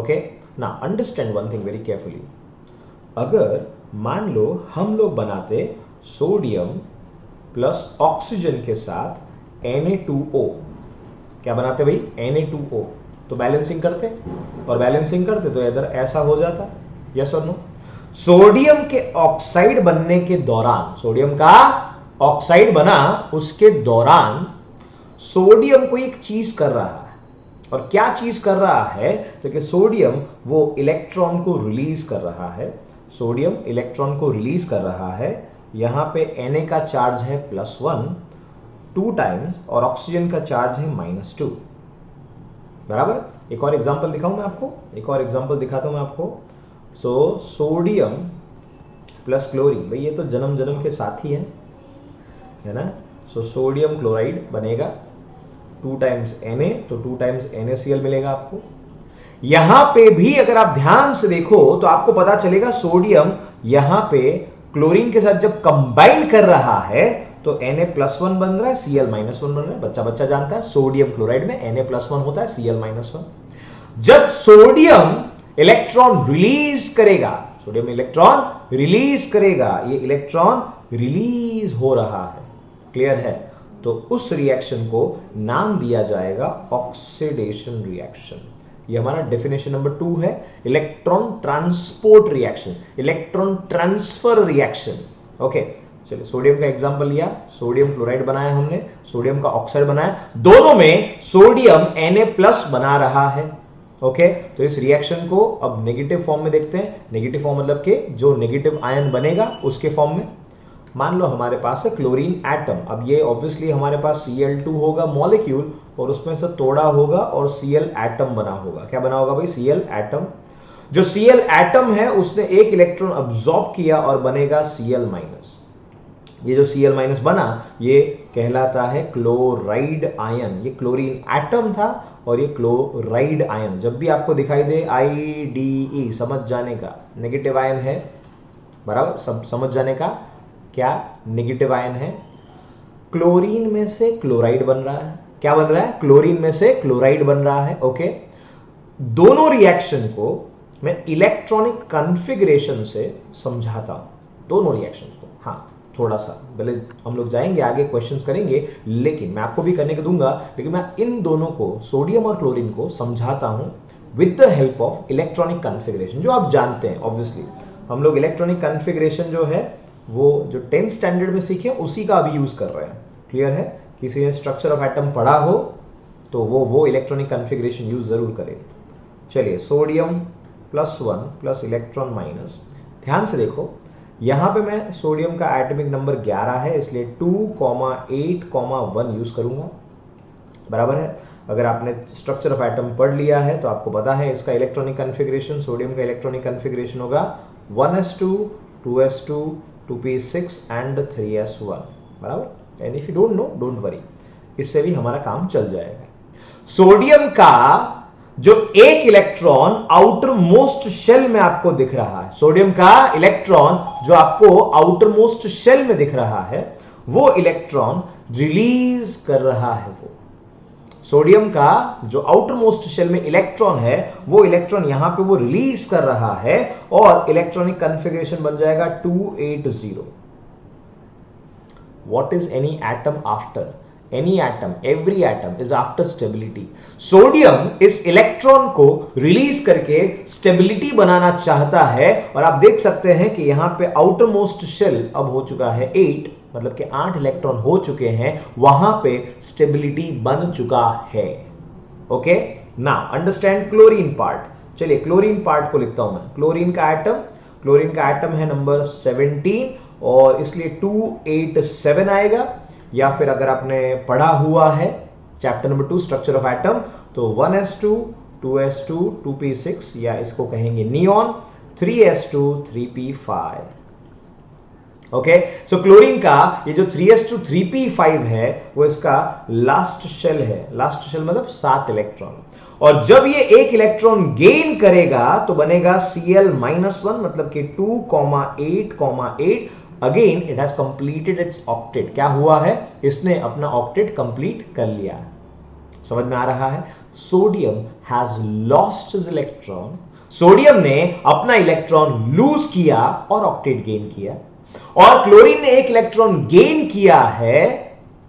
Okay, now understand one thing very carefully. अगर मान लो हम लोग बनाते सोडियम प्लस ऑक्सीजन के साथ Na2O, क्या बनाते भाई? Na2O। तो बैलेंसिंग करते, और बैलेंसिंग करते तो इधर ऐसा हो जाता, यस और नो। सोडियम के ऑक्साइड बनने के दौरान, सोडियम का ऑक्साइड बना उसके दौरान सोडियम कोई एक चीज कर रहा है, और क्या चीज कर रहा है, तो कि सोडियम वो इलेक्ट्रॉन को रिलीज कर रहा है, सोडियम इलेक्ट्रॉन को रिलीज कर रहा है। यहां पे Na का चार्ज है +1 2 टाइम्स, और ऑक्सीजन का चार्ज है -2, बराबर। एक और एग्जांपल दिखाऊं मैं आपको, एक और एग्जांपल दिखाता हूं मैं आपको। सो सोडियम प्लस क्लोरीन, भाई ये तो जन्म जन्म के साथी है ना। सो सोडियम क्लोराइड बनेगा 2 टाइम्स Na, तो 2 टाइम्स NaCl मिलेगा आपको। यहां पे भी अगर आप ध्यान से देखो तो आपको पता चलेगा सोडियम यहां पे क्लोरीन के साथ जब कंबाइन कर रहा है तो Na+1 बन रहा है, Cl-1 बन रहा है। बच्चा बच्चा जानता है सोडियम क्लोराइड में Na+1 होता है, Cl-1। जब सोडियम इलेक्ट्रॉन रिलीज करेगा, सोडियम इलेक्ट्रॉन रिलीज करेगा, ये इलेक्ट्रॉन रिलीज हो रहा है, क्लियर है, तो उस रिएक्शन को नाम दिया जाएगा ऑक्सीडेशन रिएक्शन। ये हमारा डेफिनेशन नंबर 2 है, electron transport reaction, electron transfer reaction. Okay, चलिए सोडियम का एग्जांपल लिया, सोडियम क्लोराइड बनाया हमने, सोडियम का ऑक्साइड बनाया, दोनों में सोडियम Na+ बना रहा है। ओके, तो इस रिएक्शन को अब नेगेटिव फॉर्म में देखते हैं। नेगेटिव फॉर्म मतलब कि जो नेगेटिव आयन बनेगा उसके फॉर्म में। मान लो हमारे पास है क्लोरीन एटम, अब ये ऑब्वियसली हमारे पास Cl2 होगा मॉलिक्यूल, और उसमें से तोड़ा होगा और Cl एटम बना होगा। क्या बना होगा भाई? Cl atom. जो Cl एटम है उसने एक इलेक्ट्रॉन अब्सॉर्ब किया और बनेगा Cl-। ये जो Cl- बना ये कहलाता है क्लोराइड आयन। ये क्लोरीन एटम था और ये क्लोराइड आयन। जब भी आपको दिखाई दे IDE, समझ जाने का, नेगेटिव आयन है, बराबर, सब समझ जाने का, क्या नेगेटिव आयन है। क्लोरीन में से क्लोराइड बन रहा है। क्या बन रहा है? क्लोरीन में से क्लोराइड बन रहा है। ओके, दोनों रिएक्शन को मैं इलेक्ट्रॉनिक कॉन्फ़िगरेशन से समझाता हूं, दोनों रिएक्शन को। हाँ, थोड़ा सा पहले हम लोग जाएंगे आगे, क्वेश्चंस करेंगे, लेकिन मैं आपको भी करने को दूंगा, लेकिन मैं इन दोनों को, सोडियम और क्लोरीन को, समझाता हूं with the help of electronic configuration, जो आप जानते हैं। ऑब्वियसली हम लोग इलेक्ट्रॉनिक कॉन्फ़िगरेशन जो है वो जो 10th स्टैंडर्ड में सीखे उसी का अभी यूज कर रहे हैं। क्लियर है? किसी ने स्ट्रक्चर ऑफ एटम पढ़ा हो तो वो इलेक्ट्रॉनिक कॉन्फ़िगरेशन यूज जरूर करे। चलिए, सोडियम +1 प्लस इलेक्ट्रॉन माइनस, ध्यान से देखो, यहां पे मैं सोडियम का एटॉमिक नंबर 11 है, इसलिए 2,8,1 यूज करूंगा, बराबर है। अगर आपने स्ट्रक्चर ऑफ एटम पढ़ लिया है तो आपको पता है इसका इलेक्ट्रॉनिक कॉन्फ़िगरेशन, सोडियम का इलेक्ट्रॉनिक कॉन्फ़िगरेशन होगा 1s2 2s2 2p6 and 3s1, बराबर। And if you don't know, don't worry, इससे भी हमारा काम चल जाएगा। सोडियम का जो एक इलेक्ट्रॉन आउटर मोस्ट शेल में आपको दिख रहा है, सोडियम का इलेक्ट्रॉन जो आपको आउटर मोस्ट शेल में दिख रहा है, वो इलेक्ट्रॉन रिलीज कर रहा है। वो सोडियम का जो आउटर मोस्ट शेल में इलेक्ट्रॉन है, वो इलेक्ट्रॉन यहां पे वो रिलीज कर रहा है, और इलेक्ट्रॉनिक कॉन्फ़िगरेशन बन जाएगा 280। What is any atom after? Any atom, every atom is after stability. Sodium इस इलेक्ट्रॉन को रिलीज करके स्टेबिलिटी बनाना चाहता है, और आप देख सकते हैं कि यहां पे आउटर मोस्ट शेल अब हो चुका है 8, मतलब कि 8 इलेक्ट्रॉन हो चुके हैं, वहां पे स्टेबिलिटी बन चुका है। Okay, now understand chlorine part. चलिए क्लोरीन पार्ट को लिखता हूं मैं। क्लोरीन का एटम है नंबर 17, और इसलिए 287 आएगा। या फिर अगर आपने पढ़ा हुआ है chapter number 2 structure of atom, तो 1s2 2s2 2p6, या इसको कहेंगे neon, 3s2 3p5। Okay, so chlorine का ये जो 3s2 3p5 है वो इसका लास्ट शेल है। लास्ट शेल मतलब 7 इलेक्ट्रॉन, और जब ये एक इलेक्ट्रॉन गेन करेगा तो बनेगा Cl-1, मतलब कि 2,8,8। Again it has completed it's octet. क्या हुआ है? इसने अपना ऑक्टेट कंप्लीट कर लिया। समझ में आ रहा है? Sodium has lost his electron, sodium ने अपना इलेक्ट्रॉन लूज किया और ऑक्टेट गेन किया, और क्लोरीन ने एक इलेक्ट्रॉन गेन किया है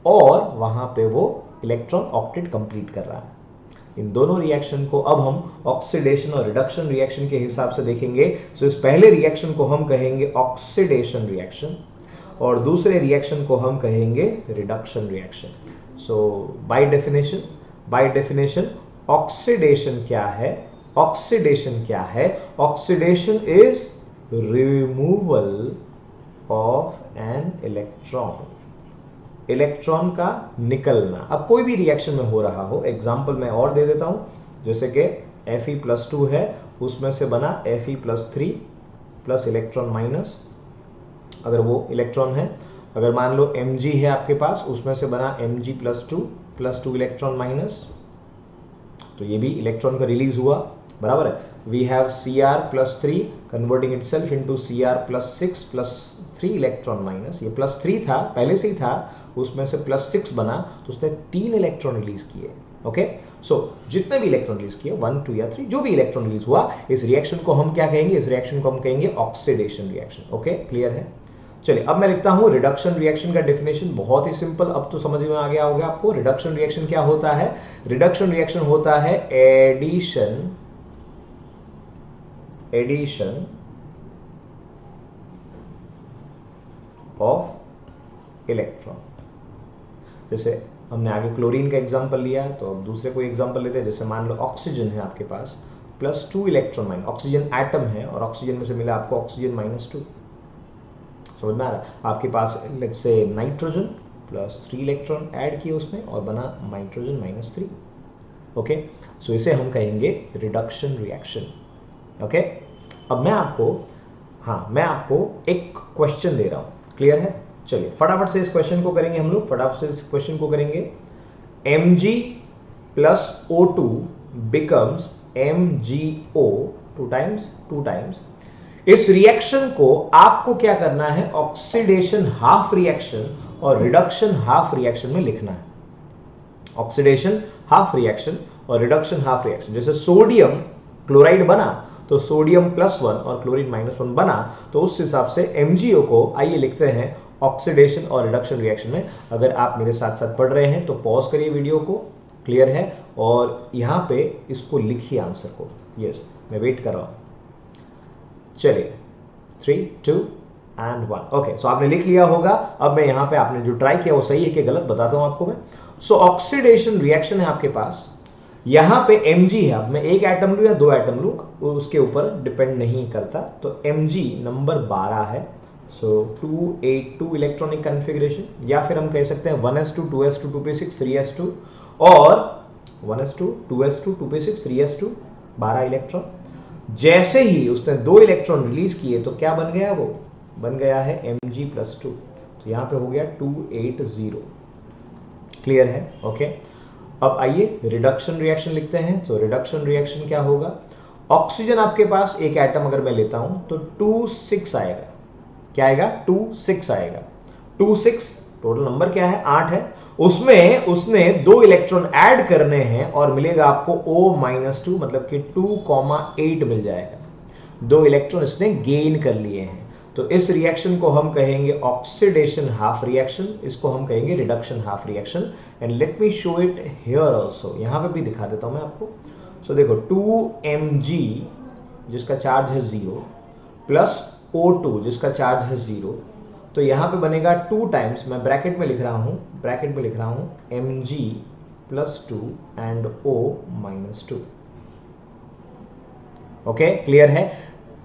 और वहां पे वो इलेक्ट्रॉन ऑक्टेट कंप्लीट कर रहा है। इन दोनों रिएक्शन को अब हम ऑक्सीडेशन और रिडक्शन रिएक्शन के हिसाब से देखेंगे। सो इस पहले रिएक्शन को हम कहेंगे ऑक्सीडेशन रिएक्शन और दूसरे रिएक्शन को हम कहेंगे reduction reaction. So by definition oxidation क्या है? ऑक्सीडेशन क्या है? Oxidation is removal of an electron का निकलना। अब कोई भी रिएक्शन में हो रहा हो, एग्जांपल मैं और दे देता हूं, जैसे कि Fe+2 है, उसमें से बना Fe+3 प्लस इलेक्ट्रॉन माइनस, अगर वो इलेक्ट्रॉन है। अगर मान लो Mg है आपके पास, उसमें से बना Mg+2 प्लस 2 इलेक्ट्रॉन माइनस, तो ये भी इलेक्ट्रॉन का रिलीज हुआ, बराबर है। We have Cr+3 converting itself into Cr+6 plus 3 electron minus. ये +3 था, पहले से ही था, उसमें से +6 बना, तो उसने 3 इलेक्ट्रॉन रिलीज किए। ओके, सो जितने भी इलेक्ट्रॉन रिलीज किए, 1 2 या 3, जो भी इलेक्ट्रॉन रिलीज हुआ, इस रिएक्शन को हम क्या कहेंगे? इस रिएक्शन को हम कहेंगे ऑक्सीडेशन रिएक्शन। ओके, क्लियर है? चलिए अब मैं लिखता हूं रिडक्शन रिएक्शन का डेफिनेशन। बहुत ही सिंपल, अब तो समझ में आ गया होगा आपको। रिडक्शन रिएक्शन क्या होता है? रिडक्शन रिएक्शन होता है एडिशन ऑफ इलेक्ट्रॉन। जैसे हमने आगे क्लोरीन का एग्जांपल लिया, तो अब दूसरे कोई एग्जांपल लेते हैं। जैसे मान लो ऑक्सीजन है आपके पास, +2 इलेक्ट्रॉन माइनस, ऑक्सीजन एटम है और ऑक्सीजन में से मिला आपको ऑक्सीजन -2। समझ में आ रहा है? आपके पास let's say nitrogen +3 electron add किए उसमें और बना नाइट्रोजन -3। ओके, सो इसे हम कहेंगे रिडक्शन रिएक्शन। ओके, अब मैं आपको एक क्वेश्चन दे रहा हूं, क्लियर है? चलिए फटाफट से इस क्वेश्चन को करेंगे हम लोग, फटाफट से इस क्वेश्चन को करेंगे। Mg+O2 becomes MgO 2 times. इस रिएक्शन को आपको क्या करना है? ऑक्सीडेशन हाफ रिएक्शन और रिडक्शन हाफ रिएक्शन में लिखना है। ऑक्सीडेशन हाफ रिएक्शन और रिडक्शन हाफ रिएक्शन। जैसे सोडियम क्लोराइड बना तो सोडियम +1 और क्लोरीन -1 बना, तो उस हिसाब से MgO को आइए लिखते हैं ऑक्सीडेशन और रिडक्शन रिएक्शन में। अगर आप मेरे साथ साथ पढ़ रहे हैं तो पॉज करिए वीडियो को, क्लियर है? और यहां पे इसको लिखिए आंसर को। यस, मैं वेट कर रहा हूं। चलिए 3 2 एंड 1। ओके, सो आपने लिख लिया होगा। अब मैं यहां पे आपने जो ट्राई किया वो सही है कि गलत बताता हूं आपको मैं। सो ऑक्सीडेशन रिएक्शन है आपके पास, यहां पे Mg है। अब मैं एक एटम लूं या 2 एटम लूं उसके ऊपर डिपेंड नहीं करता, तो Mg नंबर 12 है। सो 282 इलेक्ट्रॉनिक कॉन्फ़िगरेशन, या फिर हम कह सकते हैं 1s2 2s2 2p6 3s2 और 1s2 2s2 2p6 3s2 12 electron. जैसे ही उसने 2 इलेक्ट्रॉन रिलीज किए तो क्या बन गया? वो बन गया है Mg+2, तो यहां पे हो गया 280। क्लियर है? ओके, अब आइए रिडक्शन रिएक्शन लिखते हैं। तो रिडक्शन रिएक्शन क्या होगा? ऑक्सीजन आपके पास एक एटम अगर मैं लेता हूं तो 2 6 आएगा। क्या आएगा? 2 6 आएगा। 2 6 टोटल नंबर क्या है? 8 है। उसमें उसने 2 इलेक्ट्रॉन ऐड करने हैं और मिलेगा आपको O-2, मतलब कि 2,8 मिल जाएगा। 2 इलेक्ट्रॉन इसने गेन कर लिए हैं, तो इस रिएक्शन को हम कहेंगे ऑक्सीडेशन हाफ रिएक्शन, इसको हम कहेंगे reduction half reaction. And let me show it here also, यहां पे भी दिखा देता हूं मैं आपको। सो देखो 2Mg जिसका चार्ज है 0 प्लस O2 जिसका चार्ज है 0, तो यहां पे बनेगा 2 टाइम्स, मैं ब्रैकेट में लिख रहा हूं Mg+2 and O-2। Okay, clear है?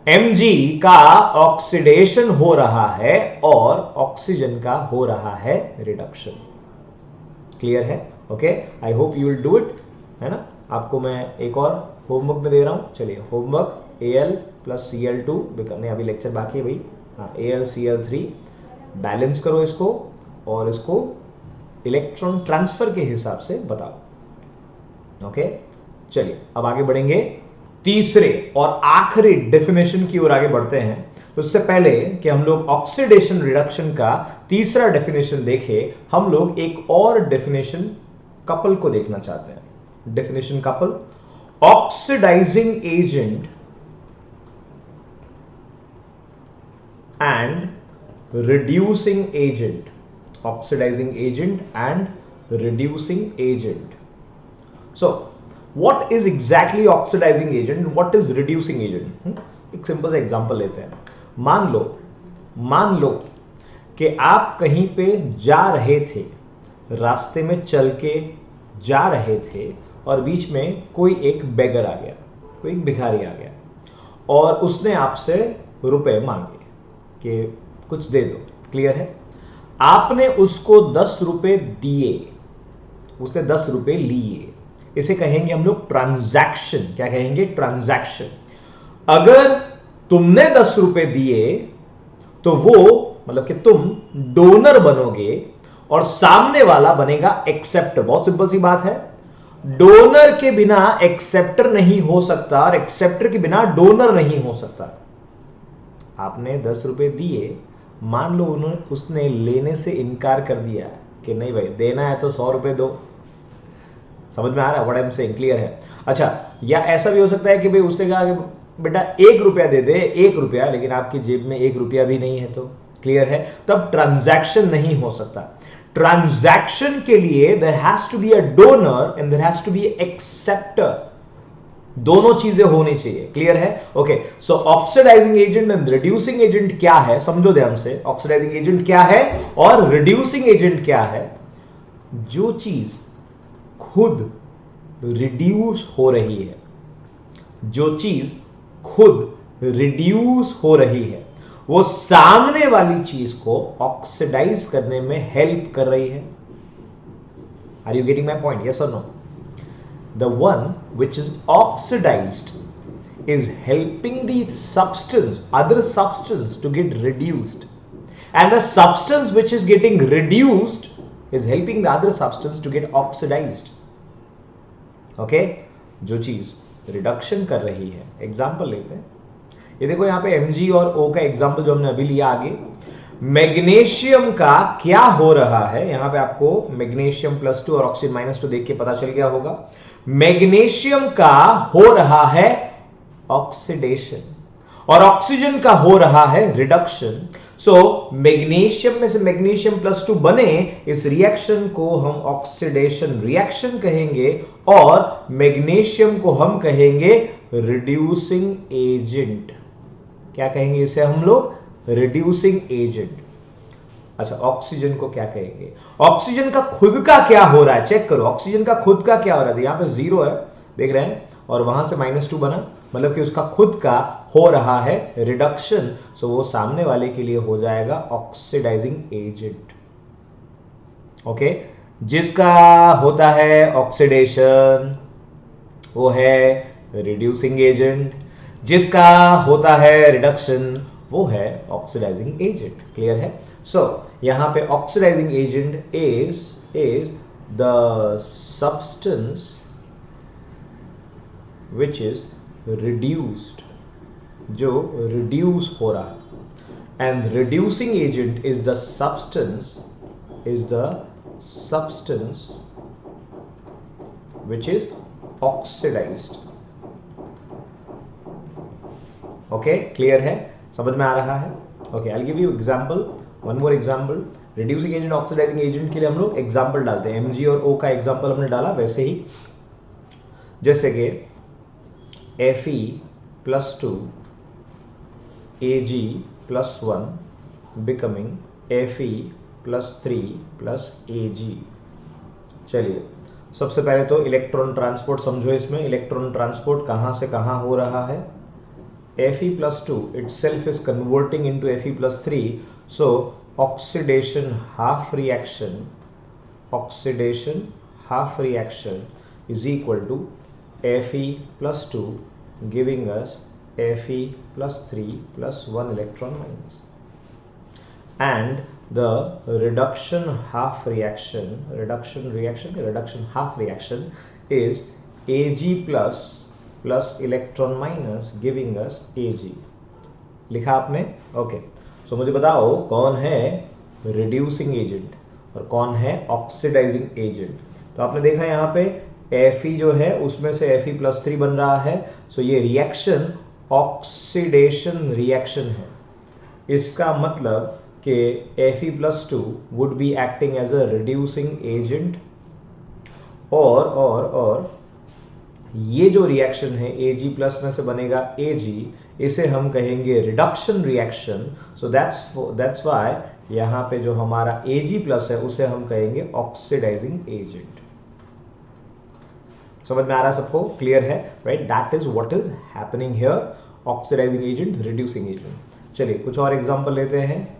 Mg का ऑक्सीडेशन हो रहा है और ऑक्सीजन का हो रहा है रिडक्शन। क्लियर है? Okay, I hope you will do it, है ना? आपको मैं एक और होमवर्क में दे रहा हूं। चलिए होमवर्क Al+Cl2 नहीं, अभी लेक्चर बाकी है भाई। हाँ, AlCl3 बैलेंस करो इसको और इसको इलेक्ट्रॉन ट्रांसफर के हिसाब से बताओ। ओके, चलिए अब आगे बढ़ेंगे, तीसरे और आखिरी डेफिनेशन की ओर आगे बढ़ते हैं। तो उससे पहले कि हम लोग ऑक्सीडेशन रिडक्शन का तीसरा डेफिनेशन देखें, हम लोग एक और डेफिनेशन कपल को देखना चाहते हैं। Definition couple, oxidising agent and reducing agent. Oxidising agent and reducing agent. So what is exactly oxidising agent, what is reducing agent? एक सिंपल सा एग्जांपल लेते हैं। मान लो कि आप कहीं पे जा रहे थे, रास्ते में चल के जा रहे थे और बीच में कोई एक बेगर आ गया, कोई एक भिखारी आ गया और उसने आपसे रुपए मांगे कि कुछ दे दो। क्लियर है? आपने उसको 10 रुपए दिए, उसने 10 रुपए लिए। इसे कहेंगे हम लोग ट्रांजैक्शन। क्या कहेंगे? ट्रांजैक्शन। अगर तुमने 10 रुपए दिए तो वो मतलब कि तुम डोनर बनोगे और सामने वाला बनेगा एक्सेप्टर। बहुत सिंपल सी बात है। डोनर के बिना एक्सेप्टर नहीं हो सकता और एक्सेप्टर के बिना डोनर नहीं हो सकता। आपने 10 रुपए दिए, मान लो उसने लेने से इनकार कर दिया कि नहीं भाई देना है तो 100 रुपए दो। समझ में आ रहा है? What I am saying clear है? अच्छा, या ऐसा भी हो सकता है कि भाई उसने कहा कि बेटा 1 रुपया दे दे, 1 रुपया, लेकिन आपकी जेब में 1 रुपया भी नहीं है। तो क्लियर है? तब ट्रांजैक्शन नहीं हो सकता। ट्रांजैक्शन के लिए there has to be a donor and there has to be acceptor. दोनों चीजें होनी चाहिए। क्लियर है? Okay, so oxidising agent and reducing agent क्या है, समझो ध्यान से। ऑक्सीडाइजिंग एजेंट क्या है और रिड्यूसिंग एजेंट क्या है? जो चीज खुद रिड्यूस हो रही है, जो चीज खुद रिड्यूस हो रही है, वो सामने वाली चीज को ऑक्सीडाइज करने में हेल्प कर रही है। Are you getting my point? Yes और no? The one which is oxidized is helping the substance, other substance to get reduced, and the substance which is getting reduced is helping the other substance to get oxidized. Okay? जो चीज reduction कर रही है, example लेते हैं। ये देखो यहाँ पे Mg और O का एग्जाम्पल जो हमने अभी लिया। आगे मैग्नीशियम का क्या हो रहा है, यहां पे आपको मैग्नीशियम +2 और ऑक्सीजन -2 देख के पता चल गया होगा। मैग्नीशियम का हो रहा है ऑक्सीडेशन और ऑक्सीजन का हो रहा है रिडक्शन। सो मैग्नीशियम में से मैग्नीशियम +2 बने, इस रिएक्शन को हम ऑक्सीडेशन रिएक्शन कहेंगे और मैग्नीशियम को हम कहेंगे रिड्यूसिंग एजेंट। क्या कहेंगे इसे हम लोग? Reducing agent. अच्छा, ऑक्सीजन को क्या कहेंगे? ऑक्सीजन का खुद का क्या हो रहा है? चेक करो, ऑक्सीजन का खुद का क्या हो रहा है। यहां पे 0 है, देख रहे हैं, और वहां से -2 बना, मतलब कि उसका खुद का हो रहा है रिडक्शन। सो वो सामने वाले के लिए हो जाएगा ऑक्सीडाइजिंग एजेंट। ओके, जिसका होता है ऑक्सीडेशन वो है रिड्यूसिंग एजेंट, जिसका होता है रिडक्शन वो है ऑक्सीडाइजिंग एजेंट। क्लियर है? सो यहां पे oxidising agent is the substance which is reduced, जो रिड्यूस हो रहा है, and reducing agent is the substance which is oxidised. Okay, clear है? समझ में आ रहा है? Okay, I will give you example, one more example. Reducing agent oxidising agent के लिए हम लोग एग्जांपल डालते हैं। Mg और O का एग्जांपल हमने डाला, वैसे ही जैसे कि Fe+2 Ag+1 becoming Fe+3 Ag। चलिए, सबसे पहले तो इलेक्ट्रॉन ट्रांसपोर्ट समझो। इसमें इलेक्ट्रॉन ट्रांसपोर्ट कहां से कहां हो रहा है? Fe+2 itself is converting into Fe+3, so oxidation half reaction is equal to Fe+2 giving us Fe+3 +1 electron minus, and the reduction half reaction is Ag plus electron minus giving us Ag। लिखा आपने? Okay, सो मुझे बताओ कौन है reducing agent और कौन है oxidising agent. तो आपने देखा यहाँ पे Fe जो है उसमें से Fe+3 बन रहा है। सो ये रिएक्शन ऑक्सीडेशन रिएक्शन है। इसका मतलब कि Fe+2 would be acting as a reducing agent और ये जो रिएक्शन है Ag प्लस में से बनेगा Ag, इसे हम कहेंगे reduction reaction. So that's why यहां पे जो हमारा Ag प्लस है उसे हम कहेंगे ऑक्सीडाइजिंग एजेंट। समझ में आ रहा है सबको? क्लियर है? Right, that is what is happening here, oxidising agent, reducing agent. चलिए कुछ और एग्जांपल लेते हैं।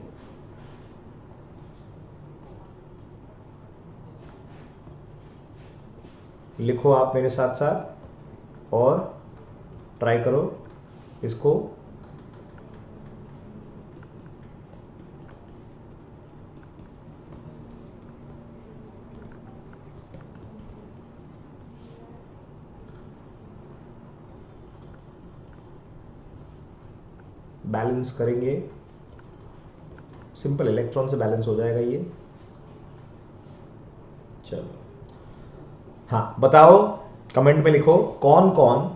लिखो आप मेरे साथ साथ और ट्राई करो इसको। बैलेंस करेंगे, सिंपल इलेक्ट्रॉन से बैलेंस हो जाएगा ये। चलो हाँ बताओ, कमेंट में लिखो कौन कौन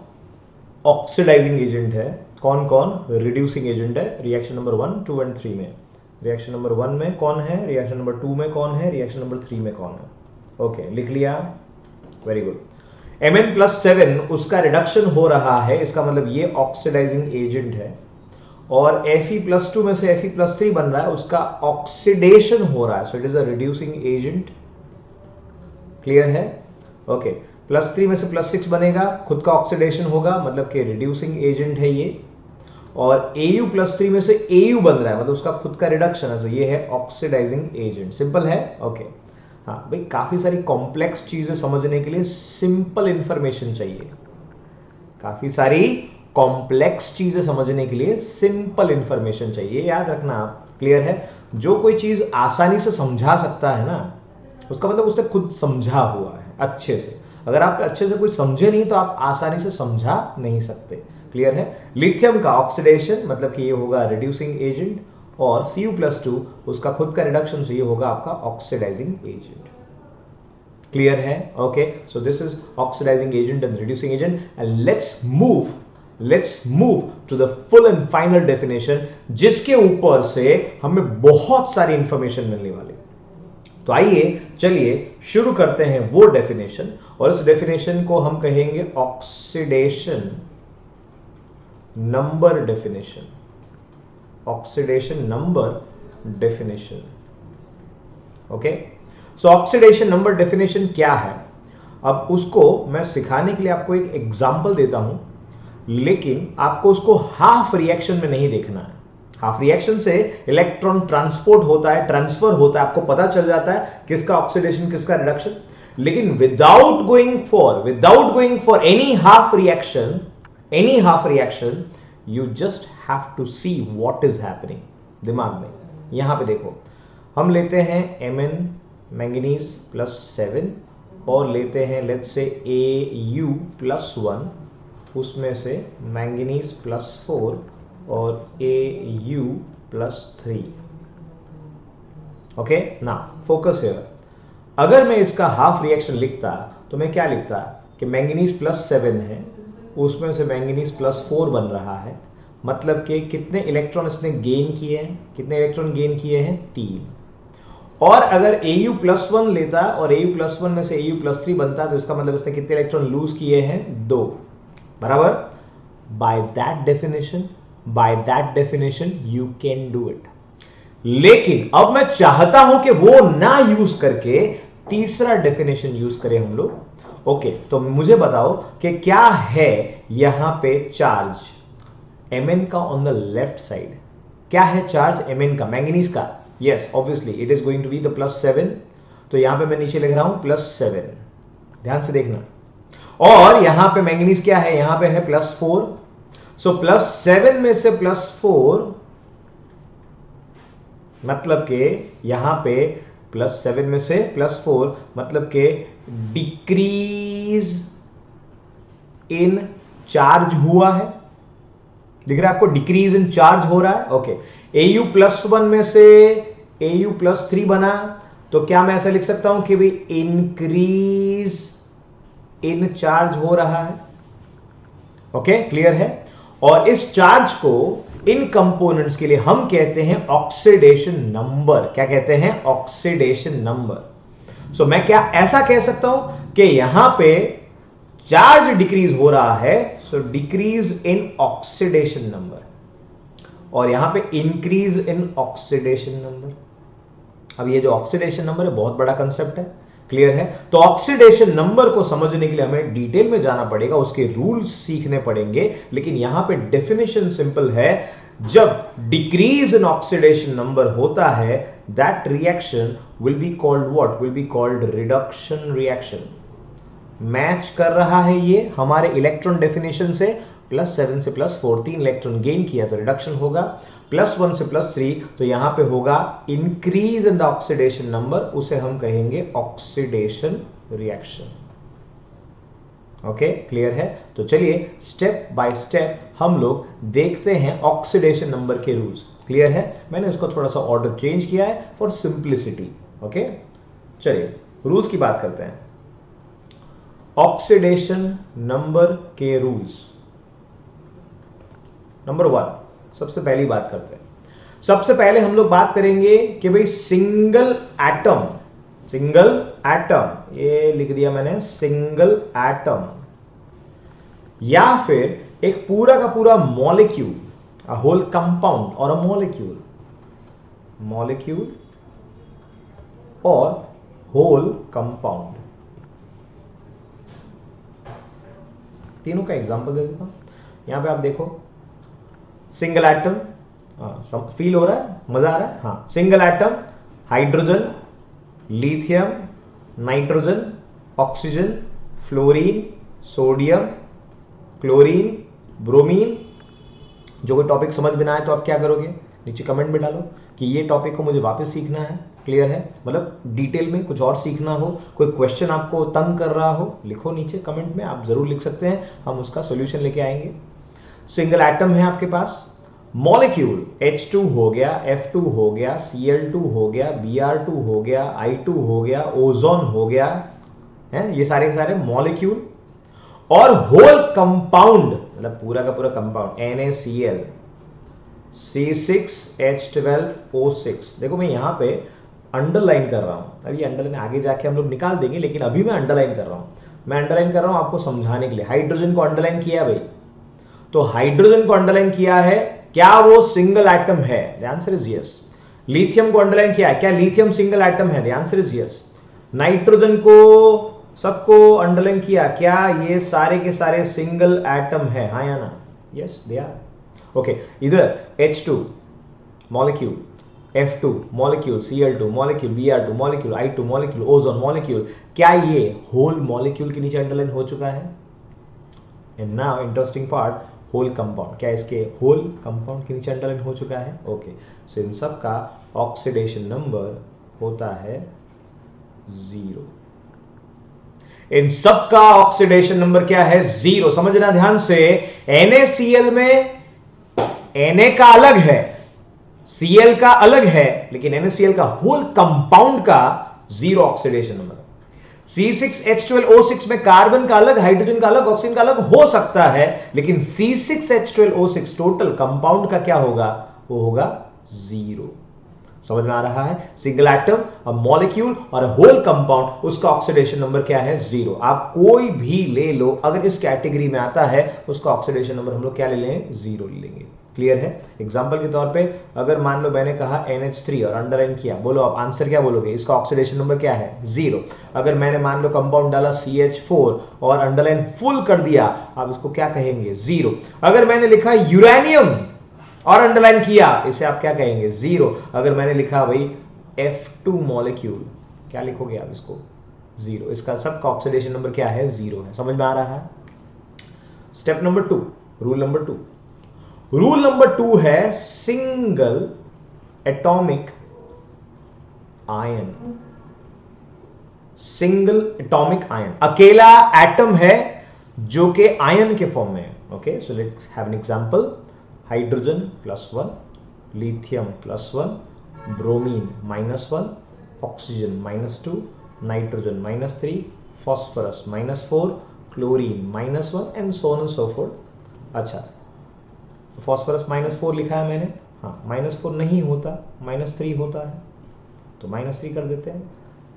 ऑक्सीडाइजिंग एजेंट है, कौन कौन रिड्यूसिंग एजेंट है रिएक्शन नंबर 1, 2 एंड 3 में। रिएक्शन नंबर 1 में कौन है, रिएक्शन नंबर 2 में कौन है, रिएक्शन नंबर 3 में कौन है। ओके, लिख लिया, वेरी गुड। Mn+7 उसका रिडक्शन हो रहा है, इसका मतलब ये ऑक्सीडाइजिंग एजेंट है। और Fe+2 में से Fe+3 बन रहा है, उसका ऑक्सीडेशन हो रहा है, so it is a reducing agent. Clear है? ओके, +3 में से +6 बनेगा, खुद का ऑक्सीडेशन होगा, मतलब कि रिड्यूसिंग एजेंट है ये। और Au+3 में से Au बन रहा है, मतलब उसका खुद का रिडक्शन है, तो ये है ऑक्सीडाइजिंग एजेंट। सिंपल है? ओके हाँ भाई, काफी सारी कॉम्प्लेक्स चीजें समझने के लिए सिंपल इंफॉर्मेशन चाहिए। काफी सारी कॉम्प्लेक्स चीजें समझने के लिए सिंपल इंफॉर्मेशन चाहिए, याद रखना आप। क्लियर है? जो कोई चीज आसानी से समझा सकता है ना, उसका मतलब उसने खुद समझा हुआ है अच्छे से। अगर आप अच्छे से कुछ समझे नहीं तो आप आसानी से समझा नहीं सकते। क्लियर है? लिथियम का ऑक्सीडेशन मतलब कि ये होगा रिड्यूसिंग एजेंट, और Cu+2 उसका खुद का रिडक्शन, से ये होगा आपका ऑक्सीडाइजिंग एजेंट। क्लियर है? Okay, so this is oxidising agent and reducing agent. And let's move to the full and final definition, जिसके ऊपर से हमें बहुत सारी इंफॉर्मेशन मिलने वाली। तो आइए चलिए शुरू करते हैं वो डेफिनेशन, और इस डेफिनेशन को हम कहेंगे oxidation number definition. Oxidation number definition. Okay, सो ऑक्सीडेशन नंबर डेफिनेशन क्या है, अब उसको मैं सिखाने के लिए आपको एक एग्जांपल देता हूं, लेकिन आपको उसको हाफ रिएक्शन में नहीं देखना है। हाफ रिएक्शन से इलेक्ट्रॉन ट्रांसपोर्ट होता है, ट्रांसफर होता है, आपको पता चल जाता है किसका ऑक्सीडेशन किसका रिडक्शन। लेकिन without going for any half reaction, you just have to see what is happening. दिमाग में यहां पे देखो, हम लेते हैं Mn मैंगनीज +7 और लेते हैं लेट्स से Au+1, उसमें से मैंगनीज +4 और Au+3। Okay, now focus here. अगर मैं इसका हाफ रिएक्शन लिखता तो मैं क्या लिखता कि मैंगनीज +7 है, उसमें से मैंगनीज +4 बन रहा है, मतलब कि कितने इलेक्ट्रॉन इसने गेन किए हैं, कितने इलेक्ट्रॉन गेन किए हैं, 3। और अगर Au+1 लेता और Au+1 में से Au+3 बनता तो इसका मतलब इसने कितने इलेक्ट्रॉन लूज किए हैं, 2। बराबर? By that definition you can do it. लेकिन अब मैं चाहता हूं कि वो ना यूज करके तीसरा डेफिनेशन यूज करें हम लोग। ओके, तो मुझे बताओ कि क्या है यहां पे चार्ज Mn का ऑन द लेफ्ट साइड। क्या है चार्ज Mn का, मैंगनीज का? Yes, obviously it is going to be the +7। तो यहां पे मैं नीचे लिख रहा हूं +7, ध्यान से देखना। और यहां पे मैंगनीज क्या है, यहां पे है +4। सो +7 में से +4 मतलब के यहां पे +7 में से +4 मतलब के डिक्रीज इन चार्ज हुआ है। दिख रहा है आपको, डिक्रीज इन चार्ज हो रहा है। ओके, Au+1 में से Au+3 बना, तो क्या मैं ऐसा लिख सकता हूं कि भी इंक्रीज इन चार्ज हो रहा है। ओके, क्लियर है? और इस चार्ज को इन कंपोनेंट्स के लिए हम कहते हैं ऑक्सीडेशन नंबर। क्या कहते हैं? Oxidation number. सो मैं क्या ऐसा कह सकता हूं कि यहां पे चार्ज डिक्रीज हो रहा है, सो डिक्रीज इन ऑक्सीडेशन नंबर, और यहां पे इंक्रीज इन ऑक्सीडेशन नंबर। अब ये जो ऑक्सीडेशन नंबर है बहुत बड़ा कंसेप्ट है, क्लियर है? तो ऑक्सीडेशन नंबर को समझने के लिए हमें डिटेल में जाना पड़ेगा, उसके रूल्स सीखने पड़ेंगे, लेकिन यहां पे डेफिनेशन सिंपल है। जब डिक्रीज इन ऑक्सीडेशन नंबर होता है, that reaction will be called what? Will be called reduction reaction. Match कर रहा है ये हमारे इलेक्ट्रॉन डेफिनेशन से, +7 से +4 3 इलेक्ट्रॉन गेन किया तो रिडक्शन होगा, +1 से +3 तो यहां पे होगा increase in the oxidation number, उसे हम कहेंगे ऑक्सीडेशन रिएक्शन। ओके, क्लियर है? तो चलिए स्टेप बाय स्टेप हम लोग देखते हैं ऑक्सीडेशन नंबर के रूल्स। क्लियर है? मैंने इसको थोड़ा सा ऑर्डर चेंज किया है फॉर सिंप्लिसिटी। ओके, चलिए रूल्स की बात करते हैं। ऑक्सीडेशन नंबर के रूल्स। नंबर 1, सबसे पहली बात करते हैं। सबसे पहले हम लोग बात करेंगे कि भाई सिंगल एटम, ये लिख दिया मैंने, सिंगल एटम, या फिर एक पूरा का पूरा मॉलिक्यूल, अ होल कंपाउंड और अ मॉलिक्यूल और होल कंपाउंड, तीनों का एग्जांपल दे देता हूं। यहां पे आप देखो, सिंगल एटम, फील हो रहा है, मजा आ रहा है? हाँ, single atom, hydrogen, lithium, nitrogen, oxygen, fluorine, sodium, chlorine, bromine. जो कोई टॉपिक समझ में ना आए तो आप क्या करोगे? नीचे कमेंट में डालो कि ये टॉपिक को मुझे वापस सीखना है। क्लियर है? मतलब डिटेल में कुछ और सीखना हो, कोई क्वेश्चन आपको तंग कर रहा हो, लिखो नीचे कमेंट में, आप जरूर लिख सकते हैं, हम उसका सोल्यूशन लेके आएंगे। सिंगल एटम है आपके पास, मॉलिक्यूल H2 हो गया, F2 हो गया, Cl2 हो गया, Br2 हो गया, I2 हो गया, ओजोन हो गया, है ये सारे के सारे मॉलिक्यूल। और होल कंपाउंड, मतलब पूरा का पूरा कंपाउंड, NaCl, C6H12O6। देखो मैं यहां पे अंडरलाइन कर रहा हूं, अभी अंडरलाइन आगे जाके हम लोग निकाल देंगे, लेकिन अभी मैं अंडरलाइन कर रहा हूं। मैं अंडरलाइन कर रहा हूं आपको समझाने के लिए। हाइड्रोजन को अंडरलाइन किया भाई, तो हाइड्रोजन को अंडरलाइन किया है, क्या वो सिंगल एटम है? The answer is yes. Lithium को अंडरलाइन किया है, क्या लिथियम सिंगल एटम है? The answer is yes. Nitrogen को सबको अंडरलाइन किया, क्या ये सारे के सारे सिंगल एटम है? हाँ या ना? Yes they are. ओके, इधर H2 molecule, F2 molecule, Cl2 molecule, Br2 molecule, I2 molecule, ozone molecule, क्या ये होल मॉलिक्यूल के नीचे अंडरलाइन हो चुका है? And now interesting part, whole compound, क्या इसके होल कंपाउंड के नीचे अंडरलाइन हो चुका है? ओके, सो इन सब का ऑक्सीडेशन नंबर होता है 0। इन सब का ऑक्सीडेशन नंबर क्या है? 0। समझना ध्यान से, NaCl में Na का अलग है, Cl का अलग है, लेकिन NaCl का होल कंपाउंड का 0 ऑक्सीडेशन नंबर। C6H12O6 में कार्बन का अलग, हाइड्रोजन का अलग, ऑक्सीजन का अलग हो सकता है, लेकिन C6H12O6 टोटल कंपाउंड का क्या होगा? वो होगा 0। समझ में आ रहा है? सिंगल एटम, अ मॉलिक्यूल और होल कंपाउंड, उसका ऑक्सीडेशन नंबर क्या है? 0। आप कोई भी ले लो, अगर इस कैटेगरी में आता है उसका ऑक्सीडेशन नंबर हम लोग क्या ले लेंगे? 0 ले लेंगे। क्लियर है? एग्जांपल के तौर पे अगर मान लो मैंने कहा NH3 और अंडरलाइन किया, बोलो आप आंसर क्या बोलोगे? इसका ऑक्सीडेशन नंबर क्या है? 0। अगर मैंने मान लो कंपाउंड डाला CH4 और अंडरलाइन फुल कर दिया, आप इसको क्या कहेंगे? 0। अगर मैंने लिखा यूरेनियम और अंडरलाइन किया, इसे आप क्या कहेंगे? 0। अगर मैंने लिखा भाई F2 मॉलिक्यूल, क्या लिखोगे आप इसको? 0। इसका सबका ऑक्सीडेशन नंबर क्या है? 0 है। समझ में आ रहा है? Step number 2, rule number 2। Rule number 2 है single atomic ion. Single atomic ion, अकेला एटम है जो कि आयन के फॉर्म में है। Okay, so let's have an example. Hydrogen +1, lithium +1, bromine -1, oxygen -2, nitrogen -3, phosphorus -4, chlorine -1 and so on and so fourth. अच्छा, phosphorus -4 लिखा है मैंने, हाँ -4 नहीं होता, -3 होता है, तो -3 कर देते हैं।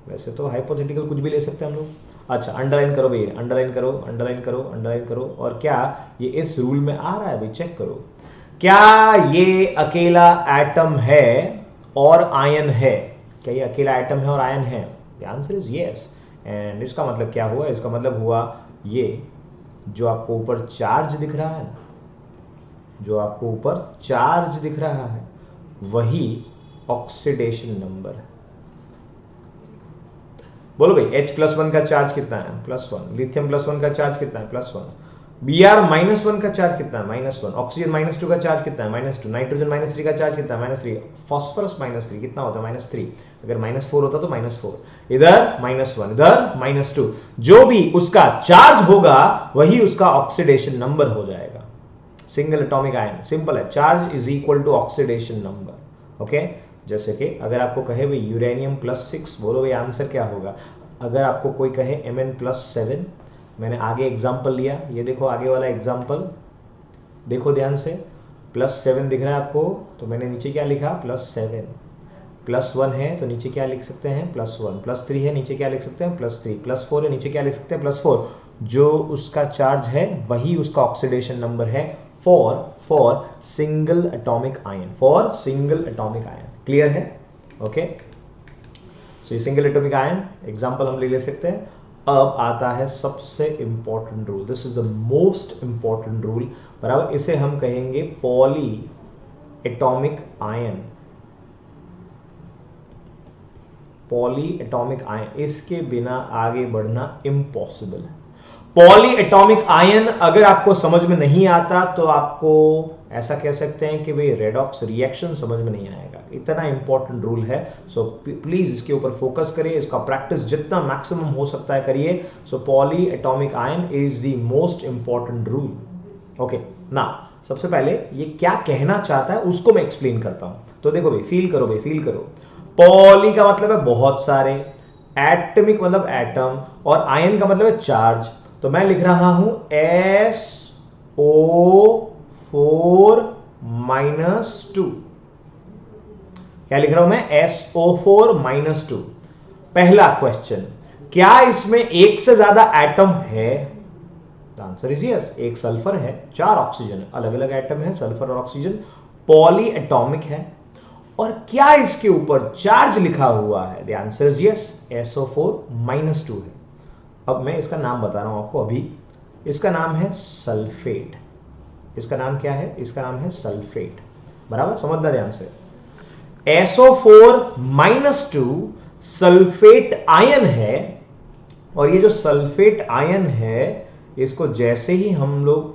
वैसे तो हाइपोथेटिकल कुछ भी ले सकते हैं हम लोग। अच्छा अंडरलाइन करो भाई, अंडरलाइन करो, अंडरलाइन करो, अंडरलाइन करो। और क्या ये इस रूल में आ रहा है भाई? चेक करो, क्या ये अकेला एटम है और आयन है? क्या ये अकेला एटम है और आयन है? The answer is yes. And इसका मतलब क्या हुआ? इसका मतलब हुआ ये जो आपको ऊपर चार्ज दिख रहा है, जो आपको ऊपर चार्ज दिख रहा है, वही ऑक्सीडेशन नंबर है। बोलो भाई, H+1 का चार्ज कितना है? +1। लिथियम +1 का चार्ज कितना है? +1। Br -1 का चार्ज कितना है? -1। ऑक्सीजन -2 का चार्ज कितना है? -2। नाइट्रोजन -3 का चार्ज कितना है? -3। फॉस्फोरस -3 कितना होता है? -3। अगर -4 होता तो -4। इधर -1, इधर -2। जो भी उसका चार्ज होगा वही उसका ऑक्सीडेशन नंबर हो जाएगा। सिंगल एटॉमिक आयन, सिंपल है, charge is equal to oxidation number. Okay, जैसे कि अगर आपको कहे भाई यूरेनियम +6, बोलो भाई आंसर क्या होगा? अगर आपको कोई कहे Mn+7, मैंने आगे एग्जाम्पल लिया, ये देखो आगे वाला एग्जाम्पल देखो ध्यान से, +7 दिख रहा है आपको, तो मैंने नीचे क्या लिखा? +7। +1 है तो नीचे क्या लिख सकते हैं? +1। +3 है, नीचे क्या लिख सकते हैं? +3। +4 है, नीचे क्या लिख सकते हैं? +4। जो उसका चार्ज है वही उसका ऑक्सीडेशन नंबर है for single atomic ion, for single atomic ion. Clear है? ओके, सो ये सिंगल एटॉमिक आयन एग्जांपल हम ले सकते हैं। अब आता है सबसे important rule, this is the most important rule, बराबर, इसे हम कहेंगे poly atomic ion. Poly atomic ion, इसके बिना आगे बढ़ना इम्पॉसिबल है। पॉली एटॉमिक आयन अगर आपको समझ में नहीं आता तो आपको ऐसा कह सकते हैं कि भाई रेडॉक्स रिएक्शन समझ में नहीं आएगा। इतना इंपॉर्टेंट रूल है, सो प्लीज इसके ऊपर फोकस करिए, इसका प्रैक्टिस जितना मैक्सिमम हो सकता है करिए। So poly atomic ion is the most important rule. Okay, ना सबसे पहले ये क्या कहना चाहता है उसको मैं एक्सप्लेन करता हूं। तो देखो भाई, फील करो भाई, फील करो। पॉली का मतलब है बहुत सारे, एटमिक मतलब एटम, और आयन का मतलब है चार्ज। तो मैं लिख रहा हूं SO4-2। क्या लिख रहा हूं मैं? SO4-2। पहला क्वेश्चन, क्या इसमें एक से ज्यादा एटम है? Answer is yes. एक सल्फर है, 4 ऑक्सीजन है, अलग अलग एटम है सल्फर और ऑक्सीजन, पॉली एटॉमिक है। और क्या इसके ऊपर चार्ज लिखा हुआ है? The answer is yes, SO4-2 है। अब मैं इसका नाम बता रहा हूं आपको अभी, इसका नाम है सल्फेट। इसका नाम क्या है? इसका नाम है सल्फेट, बराबर, समझना ध्यान से। SO4-2 सल्फेट आयन है, और ये जो सल्फेट आयन है इसको जैसे ही हम लोग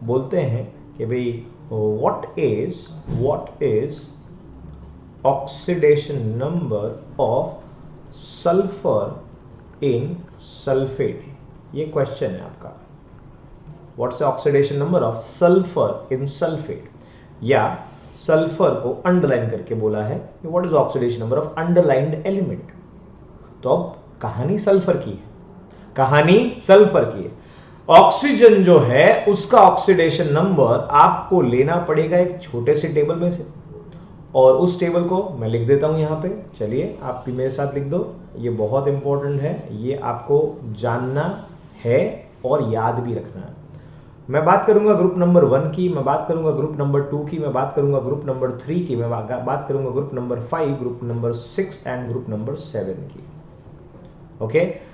बोलते हैं कि भाई what is oxidation number of sulphur in sulphate, ये क्वेश्चन है आपका। What's the oxidation number of sulphur in sulphate, या सल्फर को अंडरलाइन करके बोला है कि what is oxidation number of underlined element. तो अब कहानी सल्फर की है, कहानी सल्फर की है। ऑक्सीजन जो है उसका ऑक्सीडेशन नंबर आपको लेना पड़ेगा एक छोटे से टेबल में से, और उस टेबल को मैं लिख देता हूं यहां पे। चलिए आप भी मेरे साथ लिख दो, ये बहुत इंपॉर्टेंट है, ये आपको जानना है और याद भी रखना है। मैं बात करूंगा ग्रुप नंबर 1 की, मैं बात करूंगा ग्रुप नंबर 2 की, मैं बात करूंगा ग्रुप नंबर 3 की, मैं बात करूंगा group number 5, group number 6 and group number 7 की। ओके,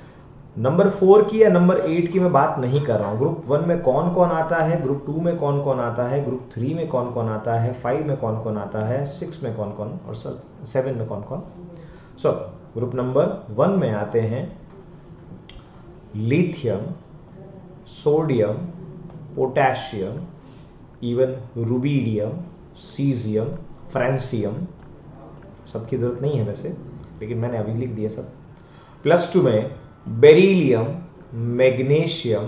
नंबर 4 की या नंबर 8 की मैं बात नहीं कर रहा हूं। ग्रुप 1 में कौन कौन आता है, ग्रुप 2 में कौन कौन आता है, ग्रुप 3 में कौन कौन आता है, 5 में कौन कौन आता है, 6 में कौन कौन, और 7 में कौन कौन। सो ग्रुप नंबर 1 में आते हैं lithium, sodium, potassium, even rubidium, caesium, francium, सबकी जरूरत नहीं है वैसे, लेकिन मैंने अभी लिख दिया सब। +2 में beryllium, magnesium,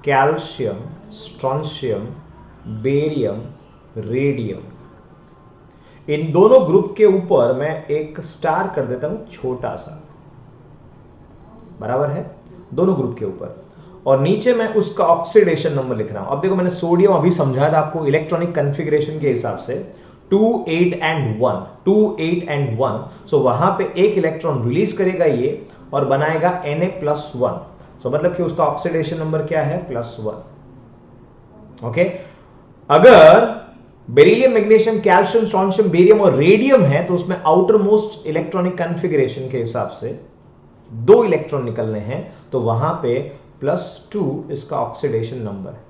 calcium, strontium, barium, radium. इन दोनों ग्रुप के ऊपर मैं एक स्टार कर देता हूं छोटा सा, बराबर है, दोनों ग्रुप के ऊपर, और नीचे मैं उसका ऑक्सीडेशन नंबर लिख रहा हूं। अब देखो, मैंने सोडियम अभी समझाया था आपको इलेक्ट्रॉनिक कॉन्फ़िगरेशन के हिसाब से 2, 8 एंड 1, 2, 8 एंड 1। सो वहां पे एक इलेक्ट्रॉन रिलीज करेगा ये और बनाएगा Na+1। सो मतलब कि उसका ऑक्सीडेशन नंबर क्या है, +1। ओके, अगर beryllium, magnesium, calcium, strontium, barium और रेडियम है तो उसमें आउटर मोस्ट इलेक्ट्रॉनिक कॉन्फ़िगरेशन के हिसाब से 2 इलेक्ट्रॉन निकलने हैं, तो वहां पे +2 इसका ऑक्सीडेशन नंबर है।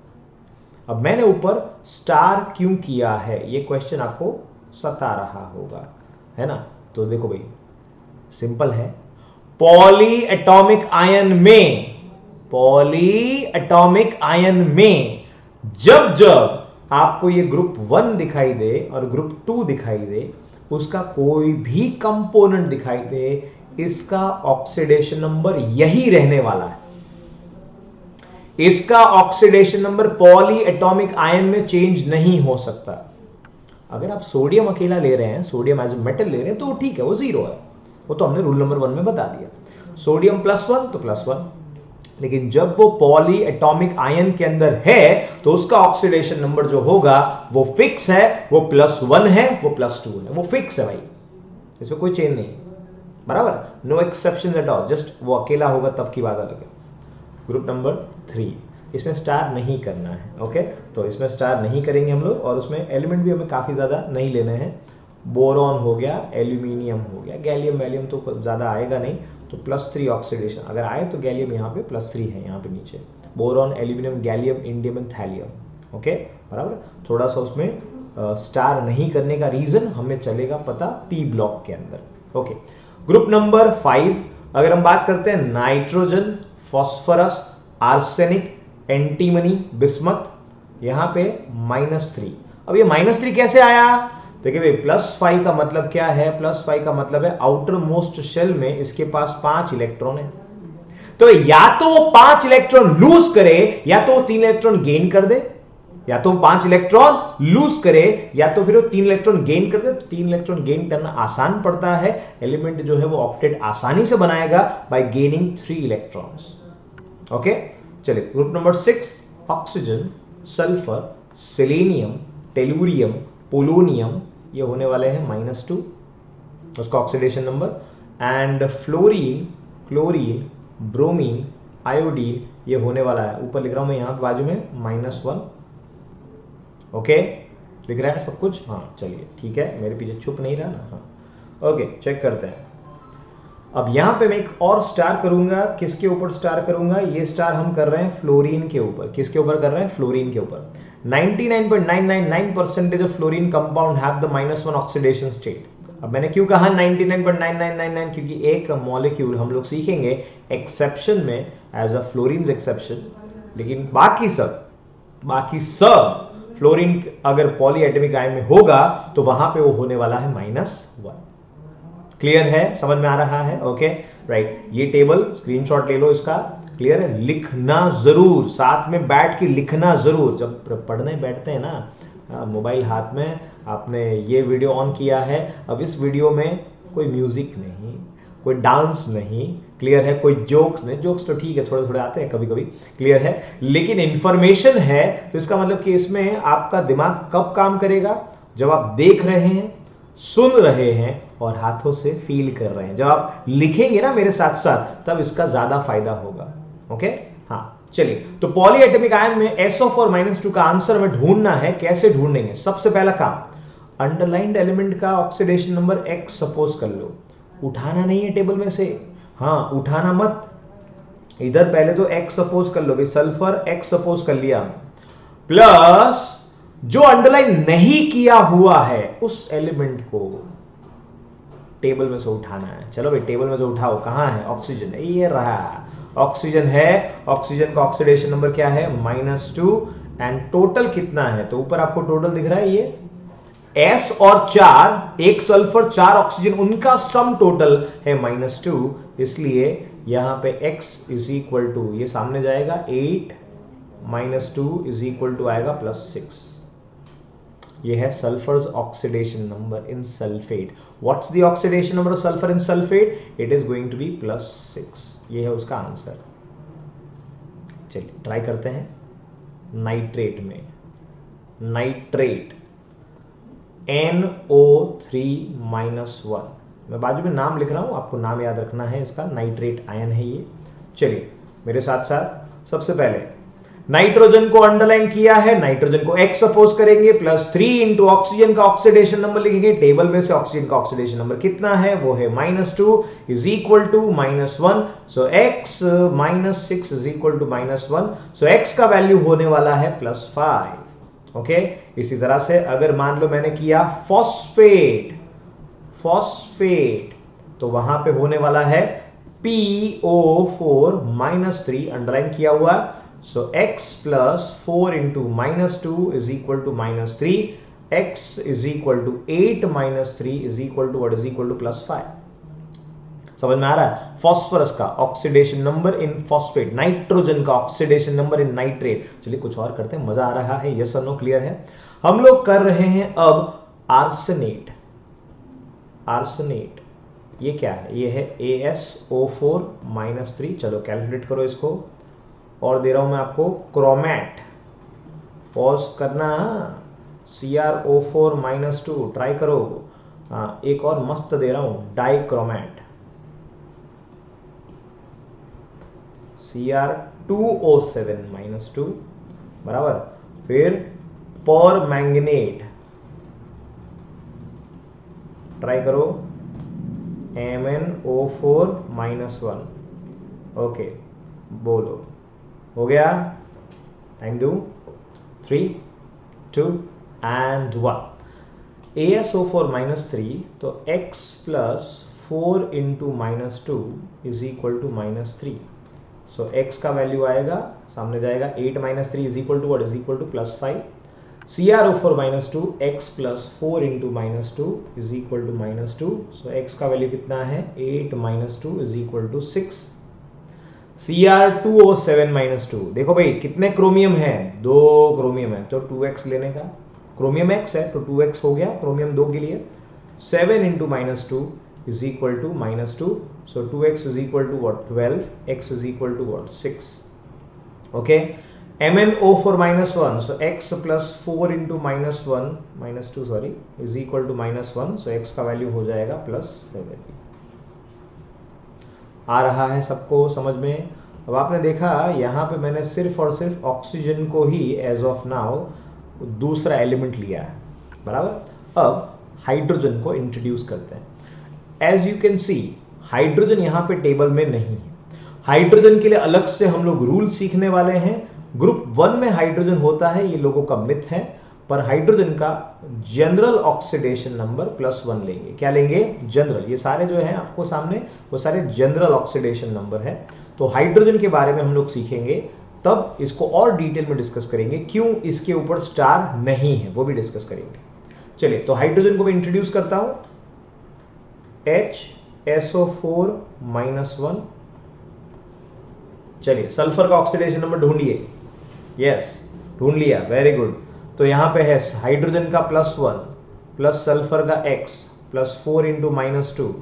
अब मैंने ऊपर स्टार क्यों किया है, ये क्वेश्चन आपको सता रहा होगा, है ना? तो देखो भाई, सिंपल है। पॉली एटॉमिक आयन में जब जब आपको ये ग्रुप 1 दिखाई दे और ग्रुप 2 दिखाई दे, उसका कोई भी कंपोनेंट दिखाई दे, इसका ऑक्सीडेशन नंबर यही रहने वाला है। इसका oxidation number poly atomic ion में चेंज नहीं हो सकता। अगर आप सोडियम अकेला ले रहे हैं, सोडियम एज ए मेटल ले रहे हैं, तो ठीक है, वो 0 है, वो तो हमने रूल नंबर 1 में बता दिया। सोडियम +1 तो +1, लेकिन जब वो पॉली एटॉमिक आयन के अंदर है तो उसका ऑक्सीडेशन नंबर जो होगा वो फिक्स है, वो +1 है, वो +2 है, वो फिक्स है भाई, इसमें कोई चेंज नहीं, बराबर, no exception at all, just वो अकेला होगा तब की बात अलग है। ग्रुप नंबर 3, इसमें स्टार नहीं करना है। ओके, तो इसमें स्टार नहीं करेंगे हम लोग, और उसमें एलिमेंट भी हमें काफी ज्यादा नहीं लेने हैं। बोरॉन हो गया, एल्यूमिनियम हो गया, गैलियम वैलियम तो ज्यादा आएगा नहीं, तो +3 ऑक्सीडेशन अगर आए तो गैलियम यहाँ पे +3 है, यहाँ पे नीचे boron, aluminium, gallium, indium and thallium. Okay, बराबर, थोड़ा सा उसमें स्टार नहीं करने का रीजन हमें चलेगा पता पी ब्लॉक के अंदर। ओके, ग्रुप नंबर 5, अगर हम बात करते हैं nitrogen, phosphorus, arsenic, antimony, bismuth, यहां पे -3। अब ये -3 कैसे आया? देखिए भाई, +5 का मतलब क्या है? +5 का मतलब है आउटर मोस्ट शेल में इसके पास 5 इलेक्ट्रॉन है, तो या तो वो 5 इलेक्ट्रॉन लूज करे, या तो वो 3 इलेक्ट्रॉन गेन कर दे, या तो 5 इलेक्ट्रॉन लूज करे, या तो फिर वो 3 इलेक्ट्रॉन गेन कर दे। तो 3 इलेक्ट्रॉन गेन करना आसान पड़ता है, एलिमेंट जो है वो ऑक्टेट आसानी से बनाएगा बाय गेनिंग 3 इलेक्ट्रॉन्स। ओके, चलिए group number 6, oxygen, sulphur, selenium, tellurium, polonium, ये होने वाले हैं -2 उसका oxidation number, and fluorine, chlorine, bromine, iodine, ये होने वाला है, ऊपर लिख रहा हूं मैं यहां पे बाजू में -1। ओके, दिख रहा है सब कुछ? हाँ, चलिए ठीक है, मेरे पीछे छुप नहीं रहा ना। हाँ, ओके, चेक करते हैं। अब यहां पे मैं एक और स्टार करूंगा, किसके ऊपर स्टार करूंगा? ये स्टार हम कर रहे हैं फ्लोरीन के ऊपर। किसके ऊपर कर रहे हैं? फ्लोरीन के ऊपर। 99.999% of fluorine compound have the -1 oxidation state. अब मैंने क्यों कहा 99.9999? क्योंकि एक मॉलिक्यूल हम लोग सीखेंगे एक्सेप्शन में एज अ फ्लोरीन एक्सेप्शन, लेकिन बाकी सब फ्लोरीन अगर पॉलीएटॉमिक आयन में होगा तो वहां पे वो होने वाला है -1। क्लियर है? समझ में आ रहा है? ओके, राइट, ये टेबल स्क्रीनशॉट ले लो इसका। क्लियर है? लिखना जरूर, साथ में बैठ के लिखना जरूर। जब पढ़ने बैठते हैं ना, मोबाइल हाथ में, आपने ये वीडियो ऑन किया है, अब इस वीडियो में कोई म्यूजिक नहीं, कोई डांस नहीं, क्लियर है, कोई जोक्स नहीं। जोक्स तो ठीक है, थोड़े थोड़े आते हैं कभी कभी, क्लियर है, लेकिन इंफॉर्मेशन है, तो इसका मतलब कि इसमें आपका दिमाग कब काम करेगा? जब आप देख रहे हैं, सुन रहे हैं और हाथों से फील कर रहे हैं। जब आप लिखेंगे ना मेरे साथ साथ, तब इसका ज्यादा फायदा होगा। ओके, हाँ, चलिए, तो पॉलीएटॉमिक आयन में SO4 -2 का आंसर हमें ढूंढना है। कैसे ढूंढेंगे? सबसे पहला काम, अंडरलाइंड एलिमेंट का ऑक्सीडेशन नंबर X सपोज कर लो। उठाना नहीं है टेबल में से, हाँ, उठाना मत, इधर पहले तो X सपोज कर लो भाई, सल्फर X सपोज कर लिया, प्लस जो अंडरलाइन नहीं किया हुआ है उस एलिमेंट को टेबल में से उठाना है। चलो भाई, टेबल में से उठाओ। कहां है? ऑक्सीजन, ये रहा, ऑक्सीजन है। ऑक्सीजन का ऑक्सीडेशन नंबर क्या है? -2, एंड टोटल कितना है? तो ऊपर आपको टोटल दिख रहा है, ये S और 4, एक सल्फर 4 ऑक्सीजन, उनका सम टोटल है -2, इसलिए यहां पे X इज इक्वल टू, ये सामने जाएगा 8 -2 इज इक्वल टू आएगा +6। ये है sulphur's oxidation number in sulphate. What's the oxidation number of sulphur in sulphate? It is going to be +6। ये है उसका आंसर। चलिए ट्राई करते हैं नाइट्रेट में। नाइट्रेट NO3-1, मैं बाजू में नाम लिख रहा हूं, आपको नाम याद रखना है इसका। नाइट्रेट आयन है ये। चलिए, मेरे साथ साथ सबसे पहले नाइट्रोजन को अंडरलाइन किया है, नाइट्रोजन को X सपोज करेंगे, +3 इंटू ऑक्सीजन का ऑक्सीडेशन नंबर लिखेंगे। टेबल में से ऑक्सीजन का ऑक्सीडेशन नंबर कितना है, वो है -2 is equal to -1, so X -6 is equal to -1, so X का वैल्यू होने वाला है +5। ओके, इसी तरह से अगर मान लो मैंने किया फॉस्फेट, तो वहां पे होने वाला है PO4 -3 अंडरलाइन किया हुआ, so x plus 4 into -2 is equal to -3, x is equal to 8 minus 3 is equal to what is equal to +5। समझ में आ रहा है? फॉस्फोरस का ऑक्सीडेशन नंबर इन फॉस्फेट, नाइट्रोजन का ऑक्सीडेशन नंबर इन नाइट्रेट। चलिए कुछ और करते हैं, मजा आ रहा है, यस और नो क्लियर है? हम लोग कर रहे हैं अब आर्सेनेट। आर्सेनेट ये क्या है? ये है AsO4 -3। चलो कैलकुलेट करो इसको, और दे रहा हूं मैं आपको क्रोमैट, पॉज करना, CrO4 -2 ट्राई करो। एक और मस्त दे रहा हूं डाइक्रोमैट, Cr2O7 -2 बराबर। फिर पर मैंगनेट ट्राई करो, MnO4 -1। ओके बोलो, हो गया? टाइम दो, 3 2 and 1। AsO4 -3, तो x plus 4 into -2 is equal to -3, so x का वैल्यू आएगा, सामने जाएगा, 8 - 3 is equal to what is equal to +5। CrO4 -2, x plus 4 into -2 is equal to -2, so x का वैल्यू कितना है, 8 - 2 is equal to 6। Cr2O7 -2, देखो भाई कितने क्रोमियम है, 2 क्रोमियम है, तो 2x लेने का, क्रोमियम x है तो 2x हो गया क्रोमियम 2 के लिए। 7 into -2 is equal to -2, so 2x is equal to what, 12, x is equal to what, 6। okay, MnO4 -1, so x plus 4 into -2 sorry is equal to -1, so x का value हो जाएगा +7। आ रहा है सबको समझ में? अब आपने देखा यहाँ पे मैंने सिर्फ और सिर्फ ऑक्सीजन को ही एज ऑफ नाउ दूसरा एलिमेंट लिया है, बराबर। अब हाइड्रोजन को इंट्रोड्यूस करते हैं। As you can see hydrogen यहाँ पे टेबल में नहीं है। हाइड्रोजन के लिए अलग से हम लोग रूल सीखने वाले हैं। ग्रुप 1 में हाइड्रोजन होता है, ये लोगों का मिथ है, पर हाइड्रोजन का जनरल ऑक्सीडेशन नंबर +1 लेंगे। क्या लेंगे? जनरल। ये सारे जो हैं आपको सामने, वो सारे जनरल ऑक्सीडेशन नंबर है। तो हाइड्रोजन के बारे में हम लोग सीखेंगे, तब इसको और डिटेल में डिस्कस करेंगे, क्यों इसके ऊपर स्टार नहीं है वो भी डिस्कस करेंगे। चलिए, तो हाइड्रोजन को मैं इंट्रोड्यूस करता हूं, HSO4 -1। चलिए, सल्फर का ऑक्सीडेशन नंबर ढूंढिए। यस, ढूंढ लिया, वेरी गुड। तो यहां पे है हाइड्रोजन का +1 प्लस सल्फर का x plus 4 into -2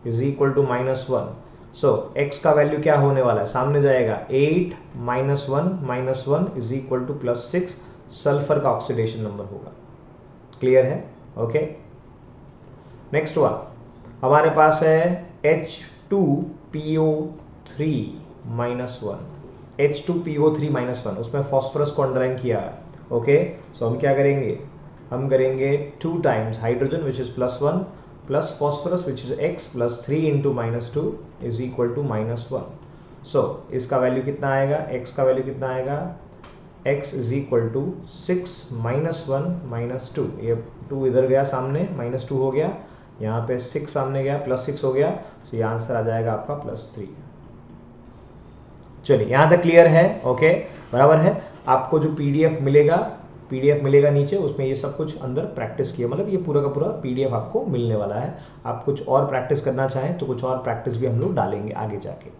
is equal to -1। So x का वैल्यू क्या होने वाला है, सामने जाएगा 8 -1 इज इक्वल टू +6। सल्फर का ऑक्सीडेशन नंबर होगा। क्लियर है? ओके, नेक्स्ट वन हमारे पास है H2PO3 -1। H2PO3 -1, उसमें फॉस्फोरस को अंडरलाइन किया है। ओके, सो हम क्या करेंगे, हम करेंगे 2 times hydrogen which is +1 plus phosphorus which is x plus 3 into -2 is equal to -1। सो इसका वैल्यू कितना आएगा, x का वैल्यू कितना आएगा, x इज इक्वल टू 6 -1 -2। ये 2 इधर गया सामने, -2 हो गया, यहाँ पे 6 सामने गया, +6 हो गया, तो ये आंसर आ जाएगा आपका +3। चलिए, यहां तक क्लियर है? ओके, बराबर है। आपको जो पीडीएफ मिलेगा नीचे, उसमें ये सब कुछ अंदर प्रैक्टिस किया, मतलब ये पूरा का पूरा पीडीएफ आपको मिलने वाला है। आप कुछ और प्रैक्टिस करना चाहें तो कुछ और प्रैक्टिस भी हम लोग डालेंगे आगे जाके।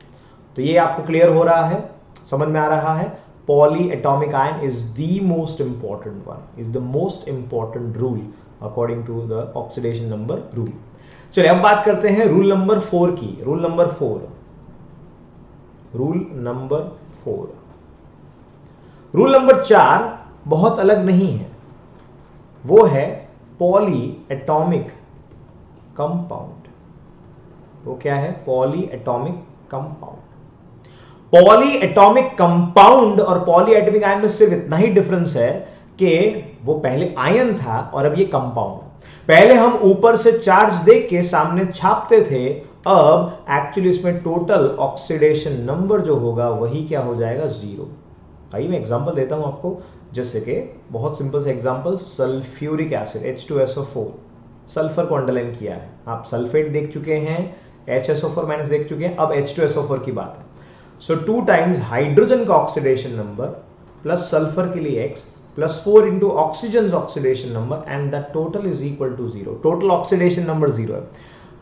तो ये आपको क्लियर हो रहा है, समझ में आ रहा है? Poly atomic ion is the most important one, is the most important rule according to the oxidation number rule. चलिए, अब बात करते हैं रूल नंबर 4 की। रूल नंबर 4 रूल नंबर 4 बहुत अलग नहीं है, वो है पॉली एटॉमिक कंपाउंड। वो क्या है? Poly atomic compound. Poly atomic compound और पॉली एटॉमिक आयन में सिर्फ इतना ही डिफरेंस है कि वो पहले आयन था और अब ये कंपाउंड। पहले हम ऊपर से चार्ज देख के सामने छापते थे, अब एक्चुअली इसमें टोटल ऑक्सीडेशन नंबर जो होगा वही क्या हो जाएगा, 0। आइए मैं एग्जांपल देता हूं आपको, जैसे कि बहुत सिंपल से example, sulphuric acid H2SO4, sulphur को अंडरलाइन किया है। आप सल्फेट देख चुके हैं, HSO4- देख चुके हैं, अब H2SO4 की बात है। सो 2 टाइम्स हाइड्रोजन का ऑक्सीडेशन नंबर प्लस सल्फर के लिए X plus 4 into oxygen oxidation number and the total is equal to 0। Total oxidation number 0 है।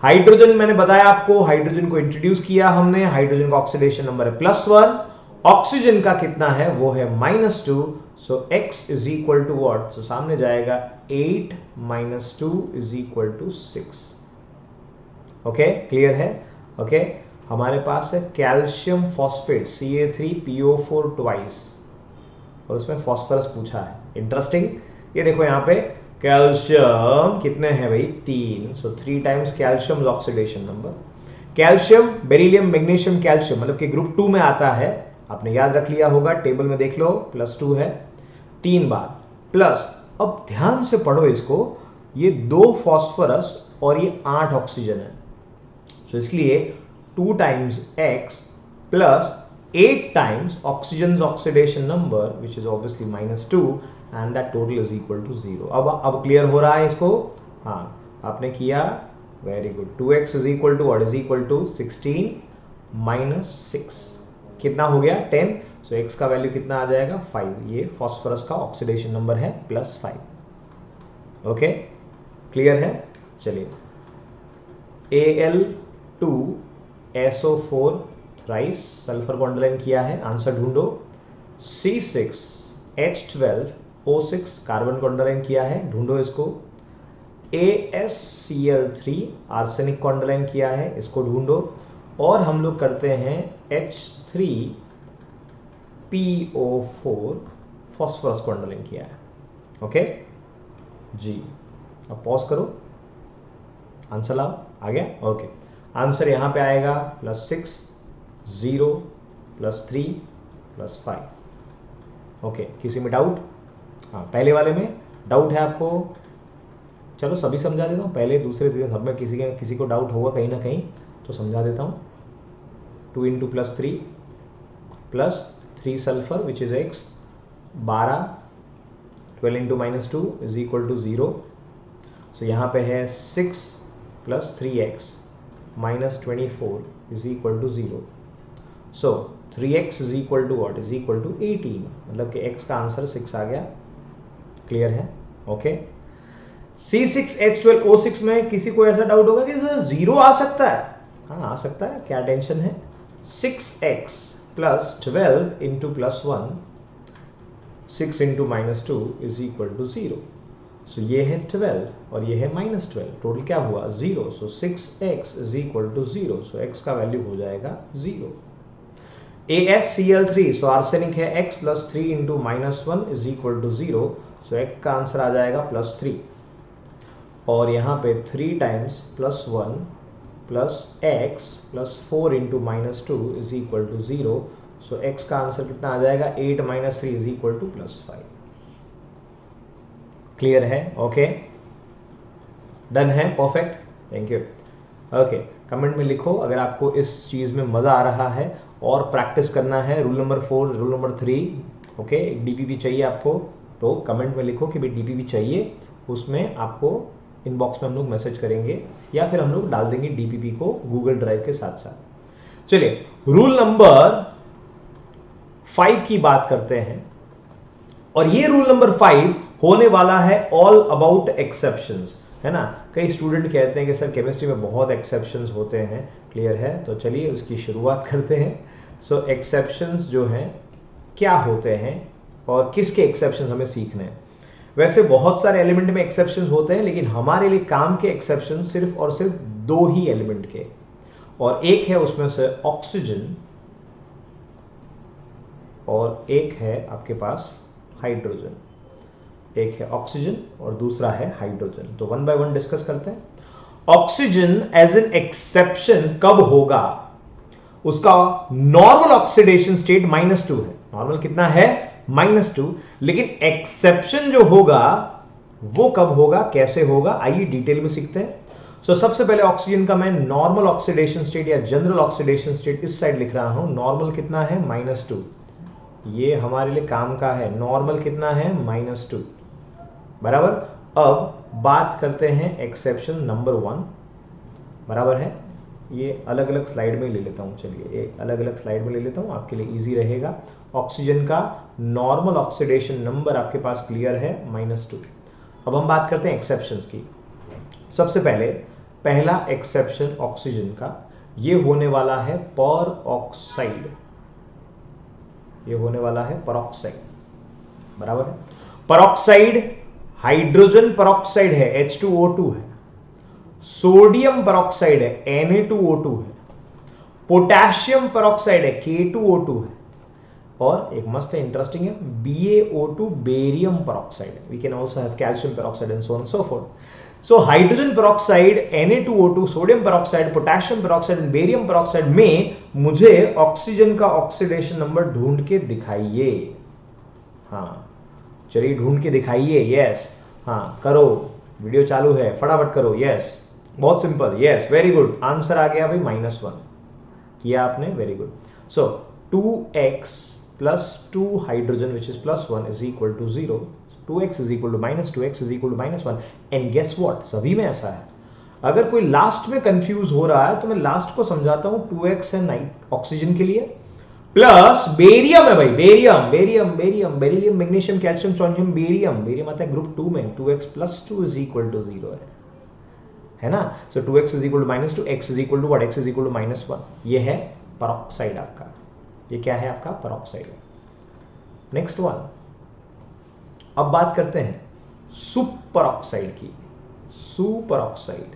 हाइड्रोजन मैंने बताया आपको, हाइड्रोजन को इंट्रोड्यूस किया हमने, हाइड्रोजन का ऑक्सीडेशन नंबर है +1, ऑक्सीजन का कितना है वो है -2, so x is equal to what, so सामने जाएगा 8 - 2 is equal to 6। Okay, clear है? ओके, हमारे पास है कैल्शियम फॉस्फेट Ca3PO4 ट्वाइस और उसमें फॉस्फोरस पूछा है। इंटरेस्टिंग, ये देखो यहां पे कैल्शियम कितने हैं भाई, 3, सो 3 times calcium oxidation number. Calcium, beryllium, magnesium, calcium मतलब कि ग्रुप 2 में आता है, आपने याद रख लिया होगा, टेबल में देख लो, +2 है 3 बार प्लस। अब ध्यान से पढ़ो इसको, ये 2 फॉस्फोरस और ये 8 ऑक्सीजन है, सो इसलिए 2 times x plus 8 times oxygen's oxidation number which is obviously -2 and that total is equal to 0। अब क्लियर हो रहा है इसको? हाँ, आपने किया, very good. 2x is equal to what is equal to 16 - 6, कितना हो गया 10, सो x का वैल्यू कितना आ जाएगा 5। ये फॉस्फोरस का ऑक्सीडेशन नंबर है +5। ओके, क्लियर है? चलिए, Al2SO4 थ्राइस, सल्फर को अंडरलाइन किया है, आंसर ढूंढो। C6H12O6 कार्बन को अंडरलाइन किया है, ढूंढो इसको। AsCl3 आर्सेनिक को अंडरलाइन किया है, इसको ढूंढो। और हम लोग करते हैं H3PO4 फॉस्फोरस को अंडरलाइन किया है। ओके जी, अब पॉज करो, आंसर लाओ, आ गया? ओके, आंसर यहां पे आएगा +6 0 +3 +5। ओके, किसी में डाउट? हाँ, पहले वाले में डाउट है आपको? चलो सभी समझा देता हूँ, पहले दूसरे तीसरे सब में किसी को डाउट होगा कहीं ना कहीं, तो समझा देता हूँ। 2 into +3 plus 3 sulphur which is x, 12, 12 into -2 is equal to 0। So यहाँ पे है 6 + 3x -24 is equal to 0। So 3x is equal to what, is equal to 18, मतलब कि x का आंसर 6 आ गया। क्लियर है? ओके, C6H12O6 में किसी को ऐसा डाउट होगा कि सर 0 आ सकता है? हाँ, आ सकता है, क्या टेंशन है। 6x + 12 into +1, 6 into -2 is equal to 0। So ये है 12 और ये है -12, टोटल क्या हुआ 0। So 6x is equal to 0, so x का वैल्यू हो जाएगा 0। AsCl3, सो आर्सेनिक है, x + 3 into -1 is equal to 0, so x का आंसर आ जाएगा +3। और यहाँ पे 3 times +1 plus x plus 4 into -2 is equal to 0, so x का आंसर कितना आ जाएगा 8 - 3 इज इक्वल टू +5। क्लियर है? ओके, डन है, perfect, thank you. Okay, comment में लिखो अगर आपको इस चीज में मजा आ रहा है और प्रैक्टिस करना है। Rule number 4, rule number 3, okay, एक डीपीपी चाहिए आपको, तो कमेंट में लिखो कि भाई डीपीपी चाहिए, उसमें आपको इनबॉक्स में हम लोग मैसेज करेंगे या फिर हम लोग डाल देंगे डीपीपी को गूगल ड्राइव के साथ साथ। चलिए, रूल नंबर 5 की बात करते हैं, और ये रूल नंबर 5 होने वाला है ऑल अबाउट एक्सेप्शंस, है ना। कई स्टूडेंट कहते हैं कि सर केमिस्ट्री में बहुत एक्सेप्शंस होते हैं, क्लियर है? तो चलिए उसकी शुरुआत करते हैं। सो एक्सेप्शंस जो हैं क्या होते हैं और किसके एक्सेप्शंस हमें सीखने हैं। वैसे बहुत सारे एलिमेंट में एक्सेप्शंस होते हैं, लेकिन हमारे लिए काम के एक्सेप्शन सिर्फ और सिर्फ 2 ही एलिमेंट के, और एक है उसमें से ऑक्सीजन और एक है आपके पास हाइड्रोजन। एक है ऑक्सीजन और दूसरा है हाइड्रोजन। तो 1 बाय 1 डिस्कस करते हैं। ऑक्सीजन एज एन एक्सेप्शन कब होगा? उसका नॉर्मल ऑक्सीडेशन स्टेट -2 है। नॉर्मल कितना है? -2। लेकिन एक्सेप्शन जो होगा वो कब होगा, कैसे होगा, आइए डिटेल में सीखते हैं। सबसे पहले ऑक्सीजन का मैं नॉर्मल ऑक्सीडेशन स्टेट या जनरल ऑक्सीडेशन स्टेट इस साइड लिख रहा हूं। नॉर्मल कितना है? -2। ये हमारे लिए काम का है। नॉर्मल कितना है? -2 बराबर। अब बात करते हैं एक्सेप्शन नंबर 1 बराबर है। ये अलग अलग स्लाइड में ले लेता हूं। चलिए ये अलग अलग स्लाइड में ले लेता हूं, आपके लिए इजी रहेगा। ऑक्सीजन का नॉर्मल ऑक्सीडेशन नंबर आपके पास क्लियर है, -2। अब हम बात करते हैं एक्सेप्शंस की। सबसे पहले पहला एक्सेप्शन ऑक्सीजन का ये होने वाला है पर ऑक्साइड। ये होने वाला है परऑक्साइड बराबर है। परऑक्साइड हाइड्रोजन परऑक्साइड है, H2O2 है। सोडियम परऑक्साइड है, Na2O2 है। पोटेशियम परऑक्साइड है, K2O2 है। और एक मस्त है, इंटरेस्टिंग है, BaO2 बेरियम परऑक्साइड है। We can also have calcium peroxide and so on so forth. So hydrogen peroxide, Na2O2, sodium peroxide, potassium peroxide and barium peroxide में मुझे ऑक्सीजन का ऑक्सीडेशन नंबर ढूंढ के दिखाइए। हाँ चलिए ढूंढ के दिखाइए। यस, हाँ करो, वीडियो चालू है, फटाफट करो। यस, बहुत simple. Yes, very good, answer आ गया भाई, -1 किया आपने, very good. So 2x + 2 hydrogen which is +1 is equal to 0। 2x is equal to -2, x is equal to -1। And guess what, सभी में ऐसा है। अगर कोई लास्ट में कंफ्यूज हो रहा है तो मैं लास्ट को समझाता हूं। 2x है ऑक्सीजन के लिए, प्लस बेरियम है भाई, barium barium barium beryllium, magnesium, calcium, strontium, barium. Barium आता है ग्रुप 2 में। 2x + 2 इज इक्वल टू 0 है ना। So 2x is equal to -2, x is equal to what, x is equal to -1। ये है परऑक्साइड आपका। ये क्या है आपका? परऑक्साइड। नेक्स्ट वन, अब बात करते हैं सुपर ऑक्साइड की। Super oxide,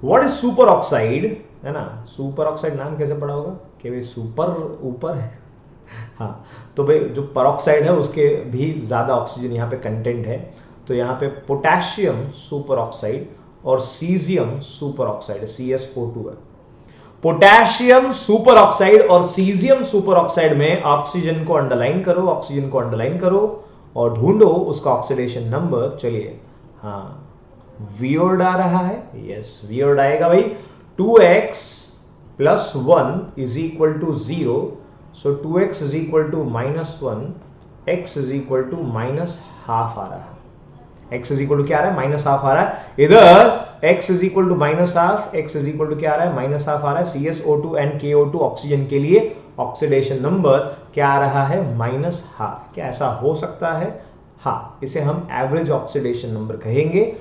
what is super oxide, है ना। सुपर ऑक्साइड नाम कैसे पड़ा होगा कि भाई सुपर ऊपर है। हाँ, तो भाई जो परऑक्साइड है उसके भी ज्यादा ऑक्सीजन यहाँ पे कंटेंट है। तो यहाँ पे पोटेशियम सुपर ऑक्साइड और सीजियम सुपर ऑक्साइड, CsO2 है। पोटेशियम सुपर ऑक्साइड और सीजियम सुपर ऑक्साइड में ऑक्सीजन को अंडरलाइन करो, ऑक्सीजन को अंडरलाइन करो और ढूंढो उसका ऑक्सीडेशन नंबर। चलिए, हाँ वियोर्ड आ रहा है। यस, वियोर्ड आएगा भाई। 2x + 1 is equal to 0। So 2x is equal to -1, x is equal to -½ आ रहा है। x इज इक्वल टू क्या आ रहा है? -½ आ रहा है। इधर x is equal to -½ x is equal to क्या आ रहा है? -½ आ रहा है। CsO2 एंड KO2 ऑक्सीजन के लिए ऑक्सीडेशन नंबर क्या आ रहा है? -½ क्या ऐसा हो सकता है? हाँ, इसे हम एवरेज ऑक्सीडेशन नंबर कहेंगे।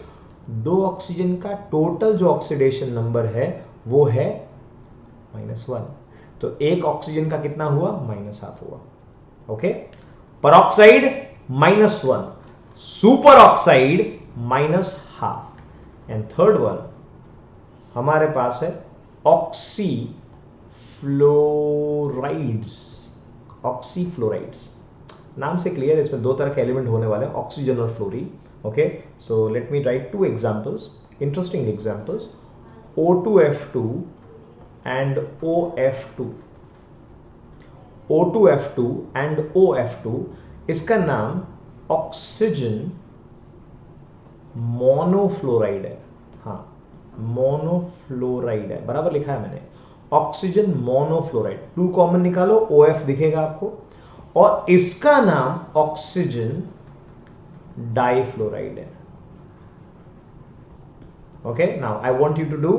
दो ऑक्सीजन का टोटल जो ऑक्सीडेशन नंबर है वो है -1। तो एक ऑक्सीजन का कितना हुआ? -½ हुआ। Okay, peroxide -1, super oxide -½ and third one हमारे पास है ऑक्सी फ्लोराइड्स। ऑक्सी फ्लोराइड्स नाम से क्लियर है, इसमें दो तरह के एलिमेंट होने वाले हैं, ऑक्सीजन और fluorine. Okay, so let me write two examples, interesting examples. O2F2 and OF2. O2F2 and OF2, इसका नाम ऑक्सीजन मोनोफ्लोराइड है। हाँ, मोनोफ्लोराइड है, बराबर लिखा है मैंने, ऑक्सीजन मोनोफ्लोराइड। 2 कॉमन निकालो, OF दिखेगा आपको। और इसका नाम ऑक्सीजन डाइफ्लोराइड है। Okay, now I want you to do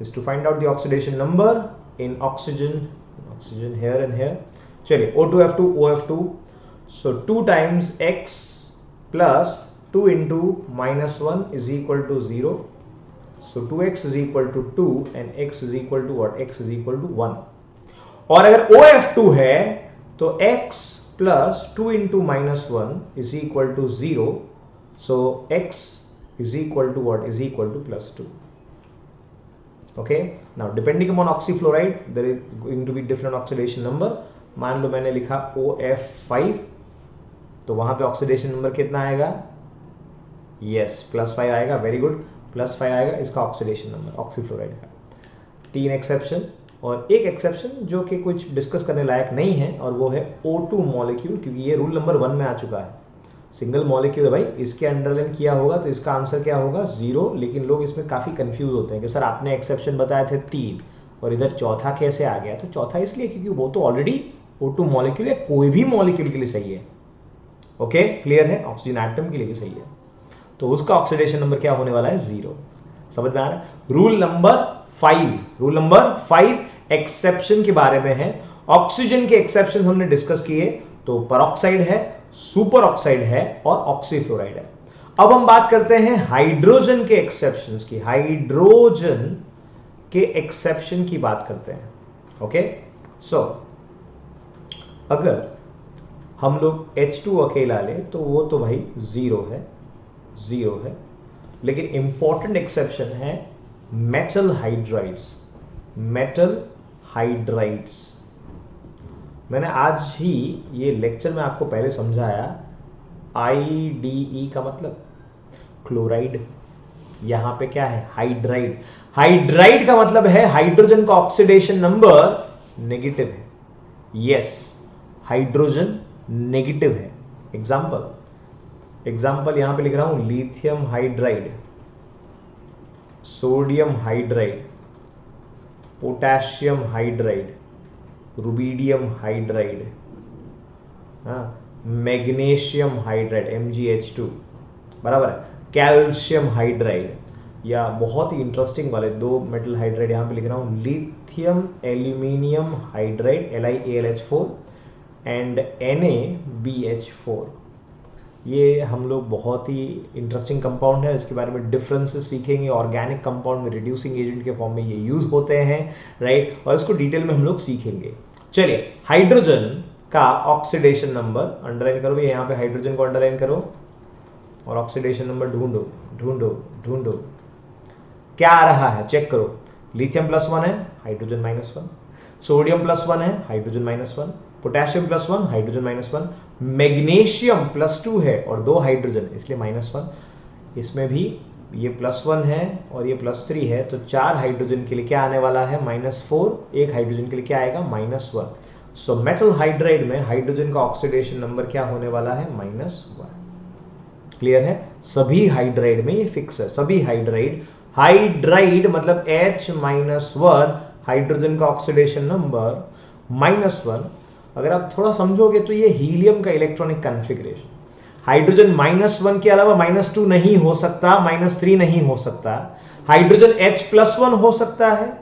is to find out the oxidation number in oxygen here and here. चलिए, O2F2 OF2, so 2 times x plus 2 into -1 is equal to 0. So 2x is equal to 2 and x is equal to what? X is equal to 1. और अगर OF2 है तो x plus 2 into -1 is equal to 0. So x is equal to what? Is equal to +2. Okay, now depending upon oxyfluoride there is going to be different oxidation number. मान लो मैंने लिखा OF5, तो वहां पे ऑक्सीडेशन नंबर कितना आएगा? Yes, +5 आएगा। Very good, +5 आएगा इसका ऑक्सीडेशन नंबर ऑक्सीफ्लोराइड का। 3 एक्सेप्शन और एक एक्सेप्शन जो कि कुछ डिस्कस करने लायक नहीं है, और वो है O2 मॉलिक्यूल, क्योंकि ये रूल नंबर 1 में आ चुका है। सिंगल मॉलिक्यूल है भाई, इसके अंडरलाइन किया होगा तो इसका आंसर क्या होगा 0। लेकिन लोग इसमें काफ़ी कंफ्यूज होते हैं कि सर आपने एक्सेप्शन बताए थे 3 और इधर चौथा कैसे आ गया। तो चौथा इसलिए क्योंकि वो तो ऑलरेडी O2 मॉलिक्यूल है, कोई भी मॉलिक्यूल के लिए सही है। ओके, क्लियर है, ऑक्सीजन एटम के लिए भी सही है, तो उसका ऑक्सीडेशन नंबर क्या होने वाला है 0। समझ में आ रहा है। रूल नंबर 5 एक्सेप्शन के बारे में है। ऑक्सीजन के एक्सेप्शन हमने डिस्कस किए, तो परऑक्साइड है, सुपर ऑक्साइड है और ऑक्सीफ्लोराइड है। अब हम बात करते हैं हाइड्रोजन के एक्सेप्शंस की। हाइड्रोजन के एक्सेप्शन की बात करते हैं। ओके, सो अगर हम लोग H2 अकेला ले तो वो तो भाई 0 है, लेकिन इंपॉर्टेंट एक्सेप्शन है मेटल हाइड्राइड्स। मैंने आज ही ये लेक्चर में आपको पहले समझाया, IDE का मतलब क्लोराइड, यहां पे क्या है हाइड्राइड का मतलब है हाइड्रोजन का ऑक्सीडेशन नंबर नेगेटिव है। यस, हाइड्रोजन नेगेटिव है। एग्जाम्पल यहां पे लिख रहा हूं, lithium hydride, sodium hydride, potassium hydride, rubidium hydride, magnesium hydride MgH2 बराबर है, कैल्शियम हाइड्राइड, या बहुत ही इंटरेस्टिंग वाले 2 मेटल हाइड्राइड यहां पे लिख रहा हूं, lithium aluminium hydride LiAlH4 and NaBH4। ये हम लोग बहुत ही इंटरेस्टिंग कंपाउंड है, इसके बारे में डिफरेंसेस सीखेंगे। ऑर्गेनिक कंपाउंड में रिड्यूसिंग एजेंट के फॉर्म में ये यूज होते हैं, राइट, और इसको डिटेल में हम लोग सीखेंगे। चलिए, हाइड्रोजन का ऑक्सीडेशन नंबर अंडरलाइन करो, यहाँ पे हाइड्रोजन को अंडरलाइन करो और ऑक्सीडेशन नंबर ढूंढो क्या आ रहा है, चेक करो। लिथियम +1 है, हाइड्रोजन -1, सोडियम +1 है, हाइड्रोजन -1, पोटेशियम +1, हाइड्रोजन -1, मैग्नीशियम +2 है और 2 हाइड्रोजन, इसलिए -1। इसमें भी ये +1 है और ये +3 है, तो 4 हाइड्रोजन के लिए क्या आने वाला है -4, 1 हाइड्रोजन के लिए क्या आएगा -1। सो मेटल हाइड्राइड में हाइड्रोजन का ऑक्सीडेशन नंबर क्या होने वाला है -1। क्लियर है, सभी हाइड्राइड में ये फिक्स है, सभी हाइड्राइड मतलब H-1, हाइड्रोजन का ऑक्सीडेशन नंबर -1। अगर आप थोड़ा समझोगे तो ये हीलियम का इलेक्ट्रॉनिक कॉन्फ़िगरेशन, हाइड्रोजन -1 के अलावा -2 नहीं हो सकता, -3 नहीं हो सकता, हाइड्रोजन H+1 हो सकता है,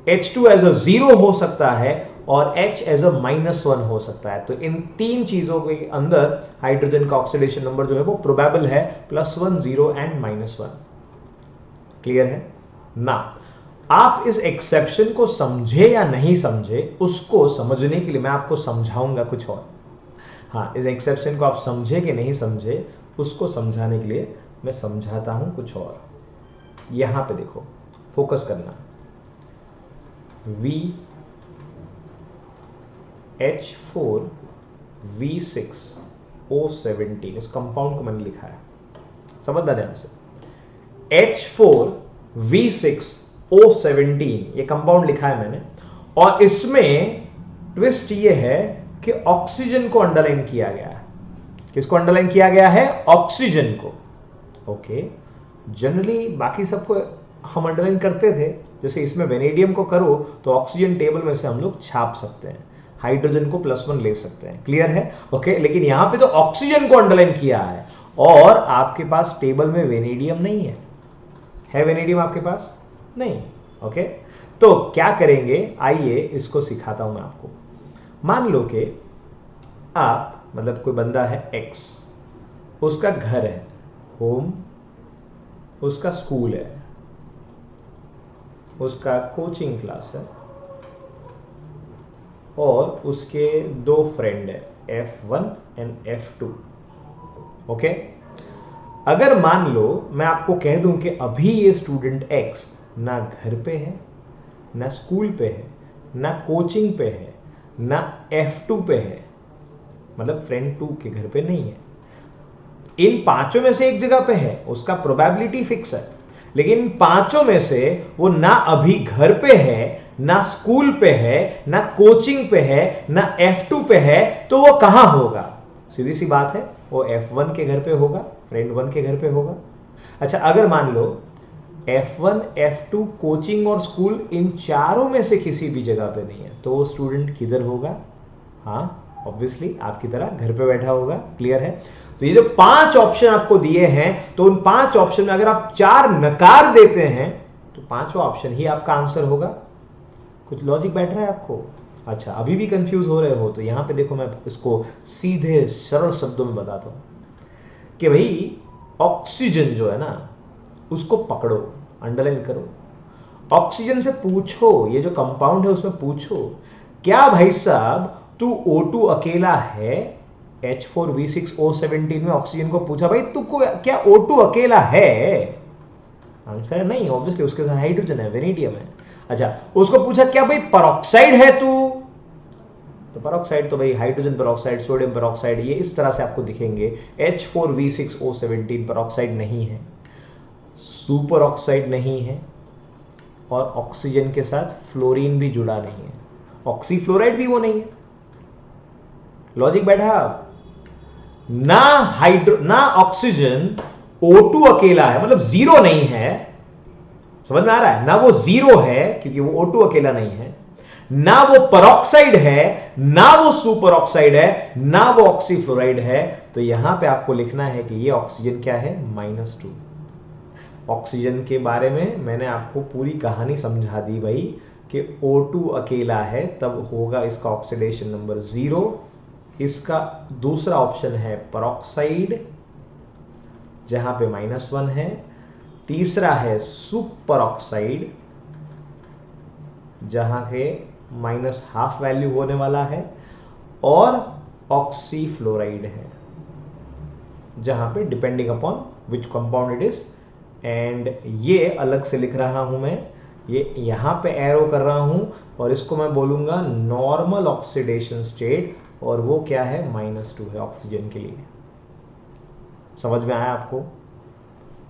H2 एज अ 0 हो सकता है और H एज अ -1 हो सकता है। तो इन 3 चीजों के अंदर हाइड्रोजन का ऑक्सीडेशन नंबर जो है वो प्रोबेबल है +1, 0 एंड -1। क्लियर है ना। आप इस एक्सेप्शन को समझे या नहीं समझे, उसको समझने के लिए मैं आपको समझाऊंगा कुछ और। हाँ, इस एक्सेप्शन को आप समझे कि नहीं समझे, उसको समझाने के लिए मैं समझाता हूं कुछ और। यहां पे देखो, फोकस करना, VH4V6O17, इस कंपाउंड को मैंने लिखा है, समझना ध्यान से। H4V6O17 ये कंपाउंड लिखा है मैंने, और इसमें ट्विस्ट ये है कि ऑक्सीजन को अंडरलाइन किया गया है। किसको अंडरलाइन किया गया है? ऑक्सीजन को। ओके, जनरली बाकी सबको हम अंडरलाइन करते थे, जैसे इसमें वेनेडियम को करो तो ऑक्सीजन टेबल में से हम लोग छाप सकते हैं, हाइड्रोजन को +1 ले सकते हैं। क्लियर है? ओके, लेकिन यहां पे तो ऑक्सीजन को अंडरलाइन किया है और आपके पास टेबल में वेनेडियम नहीं है। है वेनेडियम आपके पास? नहीं। ओके, तो क्या करेंगे, आइए इसको सिखाता हूं मैं आपको। मान लो कि आप, मतलब कोई बंदा है X, उसका घर है, होम, उसका स्कूल है, उसका कोचिंग क्लास है और उसके 2 फ्रेंड है, F1 एंड F2। ओके, अगर मान लो मैं आपको कह दूं कि अभी ये स्टूडेंट X ना घर पे है, ना स्कूल पे है, ना कोचिंग पे है, ना F2 पे है, मतलब फ्रेंड 2 के घर पे नहीं है, इन 5 में से एक जगह पे है, उसका प्रोबेबिलिटी फिक्स है। लेकिन पांचों में से वो ना अभी घर पे है, ना स्कूल पे है, ना कोचिंग पे है, ना F2 पे है, तो वो कहां होगा? सीधी सी बात है, वो F1 के घर पे होगा, फ्रेंड 1 के घर पे होगा। अच्छा, अगर मान लो F1, F2, कोचिंग और स्कूल इन चारों में से किसी भी जगह पे नहीं है, तो वो स्टूडेंट किधर होगा? हाँ, ऑब्वियसली आपकी तरह घर पे बैठा होगा। क्लियर है? तो ये जो 5 ऑप्शन आपको दिए हैं, तो उन 5 ऑप्शन में अगर आप 4 नकार देते हैं तो 5वां ऑप्शन ही आपका आंसर होगा। कुछ लॉजिक बैठ रहा है आपको? अच्छा, अभी भी कंफ्यूज हो रहे हो तो यहां पे देखो, मैं इसको सीधे सरल शब्दों में बताता हूं कि भाई ऑक्सीजन जो है ना, उसको पकड़ो, अंडरलाइन करो, ऑक्सीजन से पूछो, ये जो कंपाउंड है उसमें पूछो, क्या भाई साहब तू O2 अकेला है? H4V6O17 में ऑक्सीजन को पूछा, भाई तुमको क्या O2 अकेला है? आंसर नहीं, ऑब्वियसली उसके साथ हाइड्रोजन है, वेनेडियम है। अच्छा, उसको पूछा क्या भाई परऑक्साइड है तू? तो परऑक्साइड तो भाई हाइड्रोजन परऑक्साइड, सोडियम परऑक्साइड, ये इस तरह से आपको दिखेंगे। H4V6O17 परऑक्साइड नहीं है, सुपर ऑक्साइड नहीं है, और ऑक्सीजन के साथ फ्लोरीन भी जुड़ा नहीं है, ऑक्सीफ्लोराइड भी वो नहीं है। लॉजिक बैठा? ना ऑक्सीजन O2 अकेला है, मतलब जीरो नहीं है, समझ में आ रहा है ना? वो जीरो है क्योंकि वो O2 अकेला नहीं है, ना वो परऑक्साइड है, ना वो सुपर ऑक्साइड है, ना वो ऑक्सीफ्लोराइड है। तो यहां पे आपको लिखना है कि ये ऑक्सीजन क्या है? -2। ऑक्सीजन के बारे में मैंने आपको पूरी कहानी समझा दी भाई कि O2 अकेला है, तब होगा इसका ऑक्सीडेशन नंबर 0। इसका दूसरा ऑप्शन है परऑक्साइड, जहां पे -1 है। तीसरा है सुपर ऑक्साइड, जहां के -½ वैल्यू होने वाला है, और ऑक्सीफ्लोराइड है, जहां पे depending upon which compound it is. And ये अलग से लिख रहा हूं मैं, ये यहां पे एरो कर रहा हूं, और इसको मैं बोलूंगा नॉर्मल ऑक्सीडेशन स्टेट, और वो क्या है? -2 है ऑक्सीजन के लिए। समझ में आया आपको?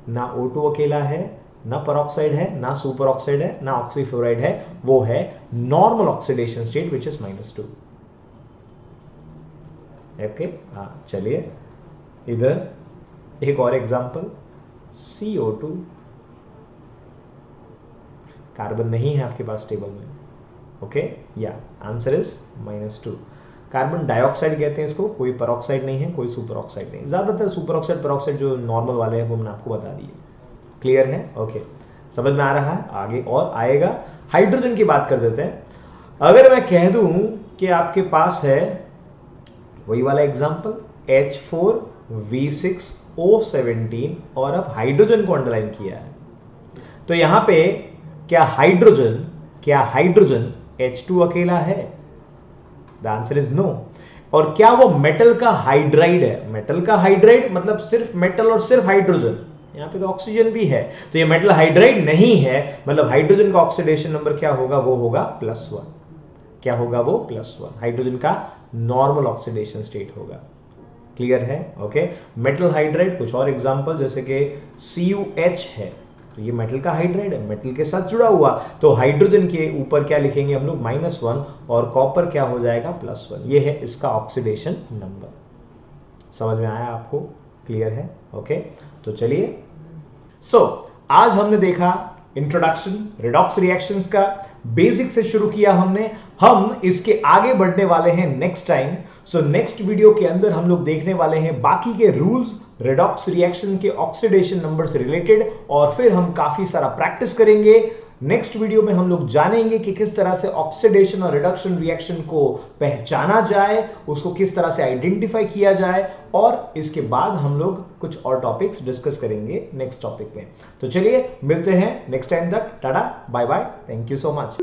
ना O2 अकेला है, ना परऑक्साइड है, ना सुपर ऑक्साइड है, ना ऑक्सीफ्लोराइड है, वो है normal oxidation state which is -2। Okay, हाँ, चलिए इधर एक और एग्जांपल, CO2, कार्बन नहीं है आपके पास टेबल में। ओके, या आंसर इज -2। कार्बन डाइऑक्साइड कहते हैं इसको, कोई परऑक्साइड नहीं है, कोई सुपर ऑक्साइड नहीं। ज्यादातर सुपर ऑक्साइड परऑक्साइड जो नॉर्मल वाले हैं वो मैंने आपको बता दिए। क्लियर है? ओके, समझ में आ रहा है? आगे और आएगा। हाइड्रोजन की बात कर देते हैं। अगर मैं कह दूं कि आपके पास है वही वाला एग्जांपल H4V6O17, और अब हाइड्रोजन को अंडरलाइन किया है, तो यहां पे क्या हाइड्रोजन H2 अकेला है? The answer is no. और क्या वो मेटल का हाइड्राइड है? मेटल का हाइड्राइड मतलब सिर्फ मेटल और सिर्फ हाइड्रोजन, यहां पे तो ऑक्सीजन भी है, तो ये मेटल हाइड्राइड नहीं है, मतलब हाइड्रोजन का ऑक्सीडेशन नंबर क्या होगा? वो होगा +1। क्या होगा वो? +1। हाइड्रोजन का नॉर्मल ऑक्सीडेशन स्टेट होगा। क्लियर है? ओके, मेटल हाइड्राइड, कुछ और एग्जांपल जैसे कि CuH है, तो ये मेटल का हाइड्राइड है, मेटल के साथ जुड़ा हुआ, तो हाइड्रोजन के ऊपर क्या लिखेंगे हम लोग? -1, और कॉपर क्या हो जाएगा? +1। ये है इसका ऑक्सीडेशन नंबर। समझ में आया आपको? क्लियर है? ओके, तो चलिए, आज हमने देखा इंट्रोडक्शन रेडॉक्स रिएक्शंस का, बेसिक से शुरू किया हमने, हम इसके आगे बढ़ने वाले हैं नेक्स्ट टाइम। नेक्स्ट वीडियो के अंदर हम लोग देखने वाले हैं बाकी के रूल्स रेडॉक्स रिएक्शन के ऑक्सीडेशन नंबर से रिलेटेड, और फिर हम काफी सारा प्रैक्टिस करेंगे। नेक्स्ट वीडियो में हम लोग जानेंगे कि किस तरह से ऑक्सीडेशन और रिडक्शन रिएक्शन को पहचाना जाए, उसको किस तरह से आइडेंटिफाई किया जाए, और इसके बाद हम लोग कुछ और टॉपिक्स डिस्कस करेंगे नेक्स्ट टॉपिक में। तो चलिए मिलते हैं नेक्स्ट टाइम तक, tata bye bye, thank you so much.